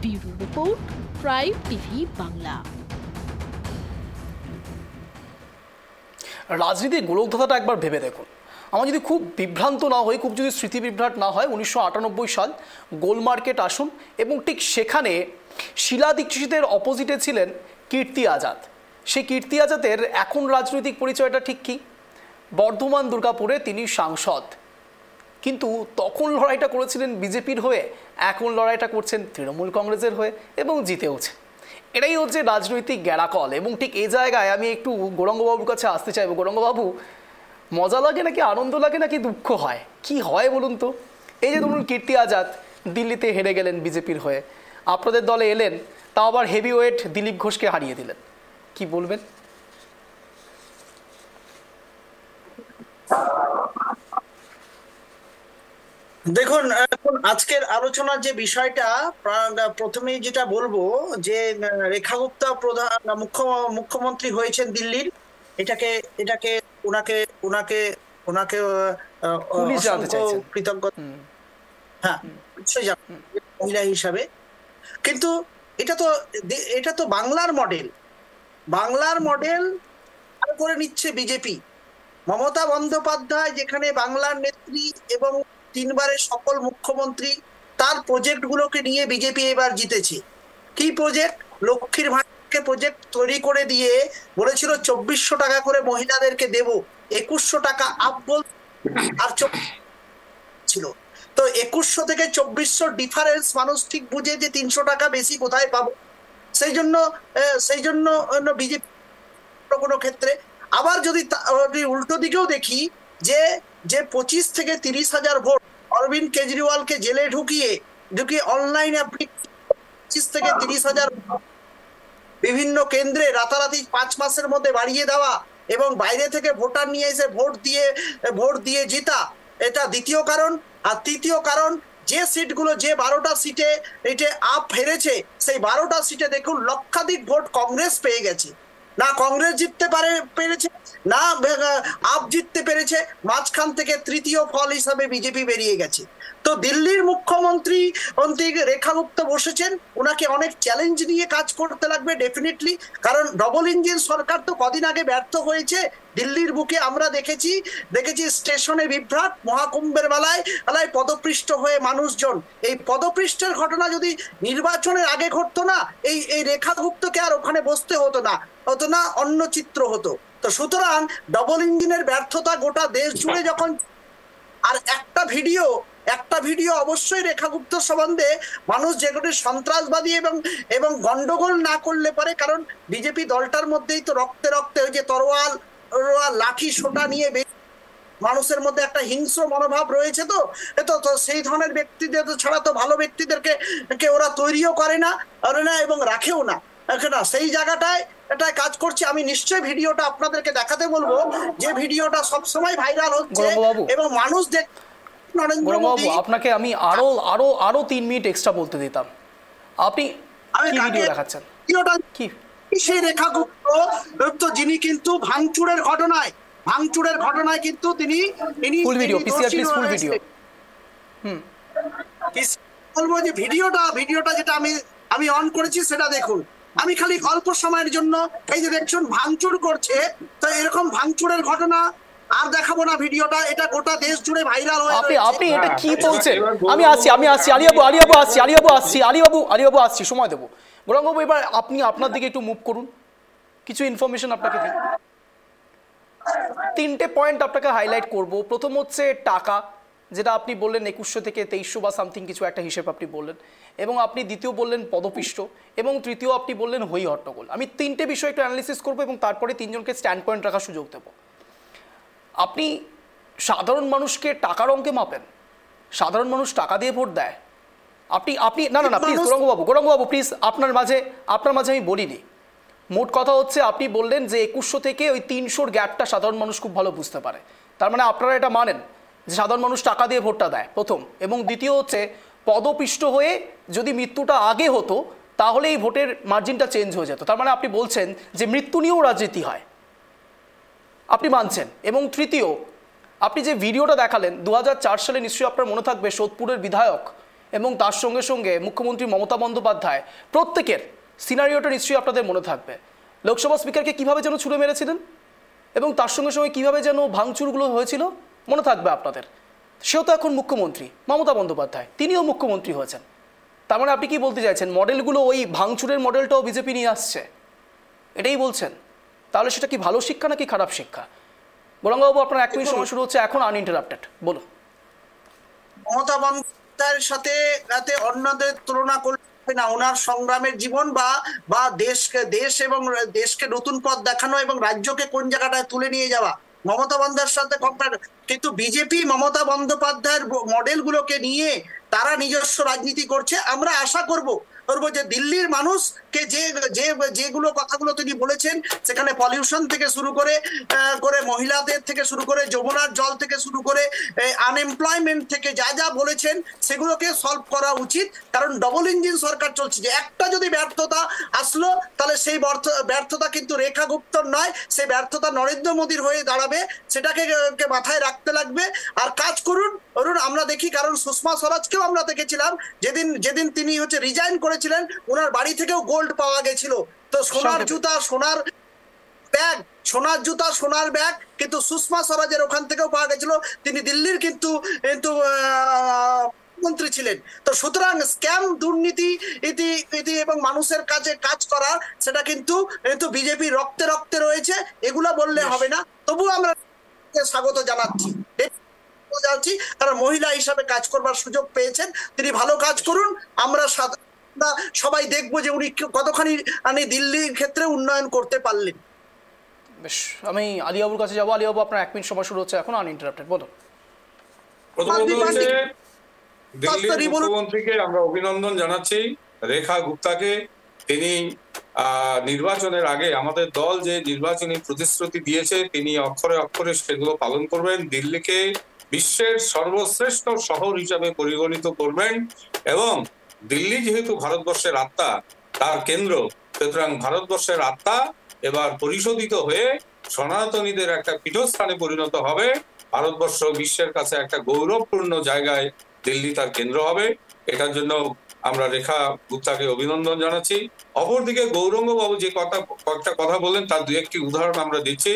Bureau report, prime TV Bangla. রাজনীতির গোলকধাঁধাটা একবার ভেবে দেখুন। আমার যদি খুব বিভ্রান্ত না হয়, খুব যদি স্মৃতি বিভ্রাট না হয়, 1998 সাল গোল মার্কেট আসন, এবং ঠিক সেখানে শীলা দীক্ষিতের অপোজিটে ছিলেন কীর্তি আজাদ। সেই কীর্তি আজাদের এখন রাজনৈতিক পরিচয়টা ঠিক কি? বর্ধমান দুর্গাপুরে তিনি সাংসদ, কিন্তু তখন লড়াইটা করেছিলেন বিজেপির হয়ে, এখন লড়াইটা করছেন তৃণমূল কংগ্রেসের হয়ে এবং জিতেওছে। এটাই হচ্ছে রাজনৈতিক গ্যাড়াকল। এবং ঠিক এই জায়গায় আমি একটু গৌরাঙ্গবাবুর কাছে আসতে চাইবো। গৌরাঙ্গবাবু, মজা লাগে নাকি আনন্দ লাগে নাকি দুঃখ হয়, কি হয় বলুন তো? এই যে ধরুন কীর্তি আজাদ দিল্লিতে হেরে গেলেন বিজেপির হয়ে, আপনাদের দলে এলেন, তাও আবার হেভি ওয়েট দিলীপ ঘোষকে হারিয়ে দিলেন, কি বলবেন? দেখুন, এখন আজকের আলোচনার যে বিষয়টা, প্রথমেই যেটা বলবো যে রেখা গুপ্তা প্রধান মুখ্যমন্ত্রী হয়েছেন দিল্লির, এটাকে ওনাকে কৃতজ্ঞতা, হ্যাঁ মহিলা হিসাবে। কিন্তু এটা তো বাংলার মডেল করে নিচ্ছে বিজেপি। মমতা বন্দ্যোপাধ্যায় যেখানে বাংলার নেত্রী এবং 3 বারের সকল মুখ্যমন্ত্রী, তার প্রজেক্ট গুলোকে নিয়ে বিজেপি এবার জিতেছে। কি প্রজেক্ট? লক্ষ্মীর ভাণ্ডারকে প্রজেক্ট তৈরি করে দিয়ে বলেছিল 2400 টাকা করে মহিলাদেরকে দেব, 2100 টাকা আপবল আর ছিল। তো 2100 থেকে 2400 ডিফারেন্স মানুষ ঠিক বুঝে যে 300 টাকা বেশি কোথায় পাবো। সেই জন্য বিজেপি কোনো ক্ষেত্রে। আবার যদি উল্টো দিকেও দেখি যে 25 থেকে 30 হাজার ভোট অরবিন্দ কেজরিওয়ালকে জেলে ঢুকিয়ে যে অনলাইন অ্যাপ্লিকেশন থেকে 30,000 বিভিন্ন কেন্দ্রে রাতারাতি 5 মাসের মধ্যে বাড়িয়ে দেওয়া এবং বাইরে থেকে ভোটার নিয়ে এসে ভোট দিয়ে জিতা, এটা দ্বিতীয় কারণ। আর তৃতীয় কারণ, যে সিটগুলো, যে 12টা সিটে এটা আপ হেরেছে, সেই 12টা সিটে দেখুন লক্ষাধিক ভোট কংগ্রেস পেয়ে গেছে। না কংগ্রেস জিততে পেরেছে, না আপ জিততে পেরেছে, মাঝখান থেকে তৃতীয় ফল হিসাবে বিজেপি বেরিয়ে গেছে। তো দিল্লির মুখ্যমন্ত্রী রেখা গুপ্ত বসেছেন, ওনাকে অনেক চ্যালেঞ্জ নিয়ে কাজ করতে লাগবে ডেফিনেটলি, কারণ ডবল ইঞ্জিন সরকার তো কদিন আগে ব্যর্থ হয়েছে। দিল্লির বুকে আমরা দেখেছি স্টেশনে বিভ্রাট, মহাকুম্ভের বেলায় পদপৃষ্ট হয়ে মানুষজন। এই পদপৃষ্ঠের ঘটনা যদি নির্বাচনের আগে ঘটতো না, এই রেখা গুপ্তকে আর ওখানে বসতে হতো না, অন্য চিত্র হতো। তো সুতরাং ডবল ইঞ্জিনের ব্যর্থতা গোটা দেশ জুড়ে যখন, আর একটা ভিডিও অবশ্যই রেখা গুপ্ত সম্বন্ধে মানুষ যেগুলো সন্ত্রাসবাদী এবং গন্ডগোল না করলে পারে, কারণ বিজেপি দলটার মধ্যেই তো রক্তে ওই যে তরোয়াল লাঠি সোটা নিয়ে মানুষের মধ্যে একটা হিংস্র মনোভাব রয়েছে। তো সেই ধরনের ব্যক্তিদের ছাড়া তো ভালো ব্যক্তিদেরকে ওরা তৈরিও করে না এবং রাখেও না। সেই জায়গাটায় এটাই কাজ করছে। আমি নিশ্চয়ই ভিডিওটা আপনাদেরকে দেখাতে বলবো, যে ভিডিওটা সবসময় ভাইরাল হচ্ছে এবং মানুষ নরেন্দ্র মোদী। আপনাকে আমি আরো 3 মিনিট এক্সট্রা বলতে দিতাম। আপনি কি ভিডিও দেখাচ্ছেন? কি সেই রেখা গুপ্ত যিনি কিন্তু ভাঙচুরের ঘটনায় কিন্তু তিনি full video, PCR please full video. বলবো যে ভিডিওটা যেটা আমি অন করেছি সেটা দেখুন। আমি খালি অল্প সময়ের জন্য এই যে দেখছেন ভাঙচুর করছে, তো এরকম ভাঙচুরের ঘটনা আর দেখাবো না ভিডিওটা, এটা গোটা দেশ জুড়ে ভাইরাল হয়ে গেছে। আপনি এটা কি বলছেন? আমি আসছি আলিবাবু আসছি, সময় দেবো। গৌরাঙ্গবাবু এবার আপনি আপনার দিকে একটু মুভ করুন, কিছু ইনফরমেশন আপনাকে দিই। 3টে পয়েন্ট আপনাকে হাইলাইট করব। প্রথম হচ্ছে টাকা, যেটা আপনি বললেন 2100 থেকে 2300 বা সামথিং কিছু একটা হিসেব আপনি বললেন, এবং আপনি দ্বিতীয় বললেন পদপিষ্ট, এবং তৃতীয় আপনি বললেন হই হট্টগোল। আমি 3টে বিষয় একটু অ্যানালিসিস করবো এবং তারপরে 3জনকে স্ট্যান্ড পয়েন্ট রাখার সুযোগ দেব। আপনি সাধারণ মানুষকে টাকার অঙ্কে মাপেন? সাধারণ মানুষ টাকা দিয়ে ভোট দেয়? আপনি না প্লিজ গৌরাঙ্গবাবু প্লিজ, আপনার মাঝে আমি বলিনি। মোট কথা হচ্ছে আপনি বললেন যে 2100 থেকে ওই 300-র গ্যাপটা সাধারণ মানুষ খুব ভালো বুঝতে পারে। তার মানে আপনারা এটা মানেন যে সাধারণ মানুষ টাকা দিয়ে ভোটটা দেয়, প্রথম। এবং দ্বিতীয় হচ্ছে পদপিষ্ট হয়ে যদি মৃত্যুটা আগে হতো তাহলে এই ভোটের মার্জিনটা চেঞ্জ হয়ে যেত। তার মানে আপনি বলছেন যে মৃত্যু নিয়েও রাজনীতি হয়, আপনি মানছেন। এবং তৃতীয়, আপনি যে ভিডিওটা দেখালেন 2004 সালে, নিশ্চয়ই আপনার মনে থাকবে, সোদপুরের বিধায়ক এবং তার সঙ্গে সঙ্গে মুখ্যমন্ত্রী মমতা বন্দ্যোপাধ্যায়, প্রত্যেকের সিনারিওটা নিশ্চয়ই আপনাদের মনে থাকবে। লোকসভা স্পিকারকে কিভাবে যেন ছুড়ে মেরেছিলেন এবং তার সঙ্গে সঙ্গে কিভাবে যেন ভাঙচুরগুলো হয়েছিল, মনে থাকবে আপনাদের। সেও তো এখন মুখ্যমন্ত্রী, মমতা বন্দ্যোপাধ্যায়, তিনিও মুখ্যমন্ত্রী হয়েছেন। তার মানে আপনি কি বলতে চাইছেন, মডেলগুলো ওই ভাঙচুরের মডেলটাও বিজেপি নিয়ে আসছে, এটাই বলছেন? তাহলে সেটা কি ভালো শিক্ষা নাকি খারাপ শিক্ষা? গৌরাঙ্গবাবু আপনার 1 মিনিট সময় শুরু হচ্ছে এখন, আনইন্টারাপ্টেড, বলুন। মমতা বন্দ্যোপাধ্যায়ের সাথে অন্যদের তুলনা করলে না। ওনার সংগ্রামের জীবন বা দেশ এবং দেশকে নতুন পথ দেখানো এবং রাজ্যকে কোন জায়গাটায় তুলে নিয়ে যাওয়া, মমতা বন্দ্যোপাধ্যায়ের সাথে কম্পেয়ার। কিন্তু বিজেপি মমতা বন্দ্যোপাধ্যায়ের মডেলগুলোকে নিয়ে তারা নিজস্ব রাজনীতি করছে। আমরা আশা করব যে দিল্লির মানুষকে যেগুলো কথাগুলো তিনি বলেছেন, সেখানে পলিউশন থেকে শুরু করে মহিলাদের থেকে শুরু করে যমুনার জল থেকে শুরু করে আনএমপ্লয়মেন্ট থেকে যা বলেছেন সেগুলোকে সলভ করা উচিত। কারণ ডবল ইঞ্জিন সরকার চলছে, যে একটা যদি ব্যর্থতা আসলো তাহলে সেই ব্যর্থতা কিন্তু রেখা গুপ্তর নয়, সেই ব্যর্থতা নরেন্দ্র মোদীর হয়ে দাঁড়াবে। সেটাকে মাথায় রাখতে লাগবে আর কাজ করুন। আমরা দেখি, কারণ সুষমা স্বরাজকেও আমরা দেখেছিলাম যেদিন তিনি রিজাইন করেছিলেন, ওনার বাড়ি থেকেও গোল্ড পাওয়া গেছিল। তো সোনার জুতা, সোনার ব্যাগ কিন্তু সুষমা স্বরাজের ওখান থেকেও পাওয়া গেছিল। তিনি দিল্লির কিন্তু মন্ত্রী ছিলেন। তো সুতরাং স্ক্যাম, দুর্নীতি এবং মানুষের কাছে কাজ করা, সেটা কিন্তু বিজেপি রক্তে রয়েছে। এগুলা বললে হবে না। তবু আমরা স্বাগত জানাচ্ছি, কারণ মহিলা হিসাবে কাজ করবার সুযোগ পেয়েছেন। তিনি ভালো কাজ করুন। আমরা সবাই দেখবো যে উনি কতখানি দিল্লির ক্ষেত্রে উন্নয়ন করতে পারলেন। বেশ, আমি আলিবাবুর কাছে যাবো। আলিবাবু আপনার 1 মিনিট সময় শুরু হচ্ছে এখন, আনইন্টারাপ্টেড, বলুন। দিল্লির মুখ্যমন্ত্রীকে আমরা অভিনন্দন জানাচ্ছি, রেখা গুপ্তাকে। তিনি নির্বাচনের আগে আমাদের দল যে নির্বাচনী প্রতিশ্রুতি দিয়েছে তিনি অক্ষরে অক্ষরে সেগুলো পালন করবেন। দিল্লিকে বিশ্বের সর্বশ্রেষ্ঠ শহর হিসাবে পরিগণিত করবেন এবং দিল্লি যেহেতু ভারতবর্ষের আত্মা, তার কেন্দ্র, সুতরাং ভারতবর্ষের আত্মা এবার পরিশোধিত হয়ে সনাতনীদের একটা পীঠস্থানে পরিণত হবে। ভারতবর্ষ বিশ্বের কাছে একটা গৌরবপূর্ণ জায়গায় দিল্লি তার কেন্দ্র হবে। এটার জন্য আমরা রেখা গুপ্তাকে অভিনন্দন জানাচ্ছি। অপরদিকে গৌরাঙ্গ বাবু যে কয়েকটা কথা বললেন তার দু একটি উদাহরণ আমরা দিচ্ছি।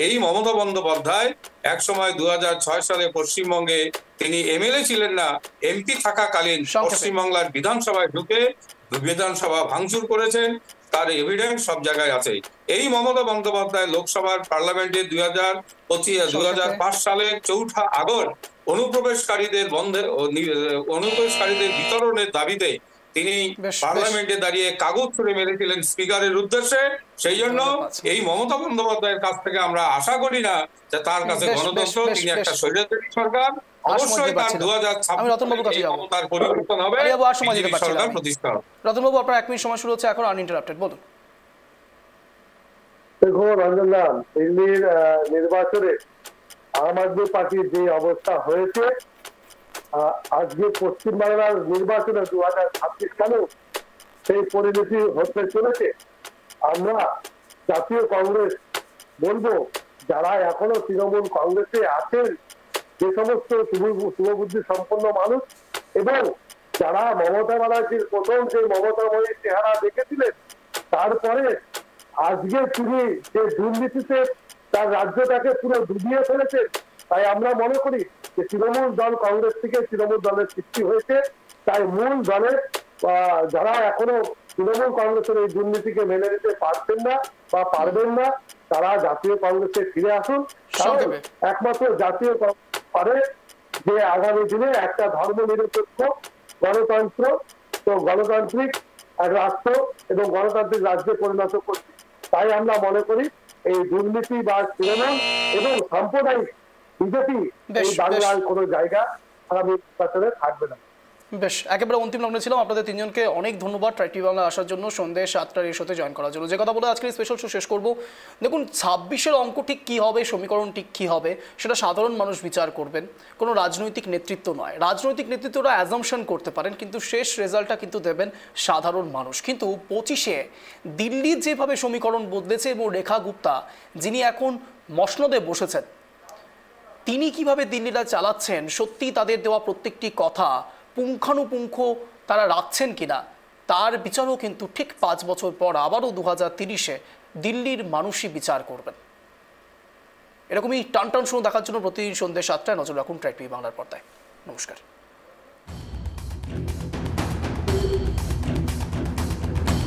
এই মমতা বন্দ্যোপাধ্যায় এক সময় 2006 সালে পশ্চিমবঙ্গে তিনি এমএলএ ছিলেন না, এমপি থাকাকালীন পশ্চিমবাংলার বিধানসভায় ঢুকে বিধানসভা ভাঙচুর করেছেন, তার এভিডেন্স সব জায়গায় আছে। এই মমতা বন্দ্যোপাধ্যায় লোকসভার পার্লামেন্টে 2005 সালের 4 আগস্ট অনুপ্রবেশকারীদের বিতরণের দাবিতে তিনি পার্লামেন্টে দাঁড়িয়ে কাগজ ছুড়ে মেরেছিলেন স্পিকারের উদ্দেশ্যে। সেই জন্য এই মমতা বন্দ্যোপাধ্যায়ের কাছ থেকে আমরা আশা করি না যে তার কাছে গণতন্ত্র, তিনি একটা স্বৈরাচারী সরকার। অবশ্যই তার 2026 তার পরিবর্তন হবে, সরকার প্রতিষ্ঠা হবে। রতনবাবু, আপনার 1 মিনিট সময় শুরু হচ্ছে এখন, আনইন্টারাপ্টেড, বলুন। দেখো রঞ্জনলাল, দিল্লির নির্বাচনে আম আদমি পার্টির যে অবস্থা হয়েছে, আজকে পশ্চিমবাংলার নির্বাচনে 2026 সালেও সেই পরিণতি হতে চলেছে। আমরা জাতীয় কংগ্রেস বলবো, যারা এখনো তৃণমূল কংগ্রেসে আছেন, যে সমস্ত শুভবুদ্ধি সম্পন্ন মানুষ এবং যারা মমতা ব্যানার্জির প্রথম যে মমতাময়ী চেহারা দেখেছিলেন, তারপরে আজকে তিনি যে দুর্নীতিতে তার রাজ্যটাকে পুরো ডুবিয়ে ফেলেছেন, তাই আমরা মনে করি যে তৃণমূল দল কংগ্রেস থেকে তৃণমূল দলের সৃষ্টি হয়েছে। তাই মূল দলের যারা এখনো তৃণমূল কংগ্রেসের এই দুর্নীতিকে মেনে নিতে পারছেন না বা পারবেন না, তারা জাতীয় কংগ্রেসে ফিরে আসুন। কারণ একমাত্র জাতীয় কংগ্রেস পারে যে আগামী দিনে একটা ধর্মনিরপেক্ষ গণতন্ত্র, তো গণতান্ত্রিক এক রাষ্ট্র এবং গণতান্ত্রিক রাজ্যে পরিণত করছে। তাই আমরা মনে করি এই দুর্নীতি বা তৃণমূল এবং সাম্প্রদায়িক বিজেপি এই বাংলার কোনো জায়গা আগামী নির্বাচনে থাকবে না। বেশ, একেবারে অন্তিম লগ্নে ছিলাম। আপনাদের তিনজনকে অনেক ধন্যবাদ ট্রাই টিভি বাংলা আসার জন্য, সন্ধ্যে 7টার এই শোতে জয়েন করার জন্য। যে কথা বলে আজকের স্পেশাল শো শেষ করব। দেখুন, 26-এর অঙ্ক ঠিক কী হবে, সমীকরণ ঠিক কী হবে, সেটা সাধারণ মানুষ বিচার করবেন, কোনো রাজনৈতিক নেতৃত্ব নয়। রাজনৈতিক নেতৃত্বরা অ্যাজাম্পশন করতে পারেন, কিন্তু শেষ রেজাল্টটা কিন্তু দেবেন সাধারণ মানুষ। কিন্তু 25-এ দিল্লির যেভাবে সমীকরণ বদলেছে এবং রেখা গুপ্তা যিনি এখন মসনদে বসেছেন, তিনি কিভাবে দিল্লিটা চালাচ্ছেন, সত্যি তাদের দেওয়া প্রত্যেকটি কথা পুঙ্খানুপুঙ্খ তারা রাখছেন কিনা, তার বিচারও কিন্তু ঠিক 5 বছর পর আবারও 2030-এ দিল্লির মানুষই বিচার করবেন। এরকমই টান টান শো দেখার জন্য প্রতিদিন সন্ধ্যে 7টায় নজর রাখুন ট্রাই টিভি বাংলার পর্দায়। নমস্কার।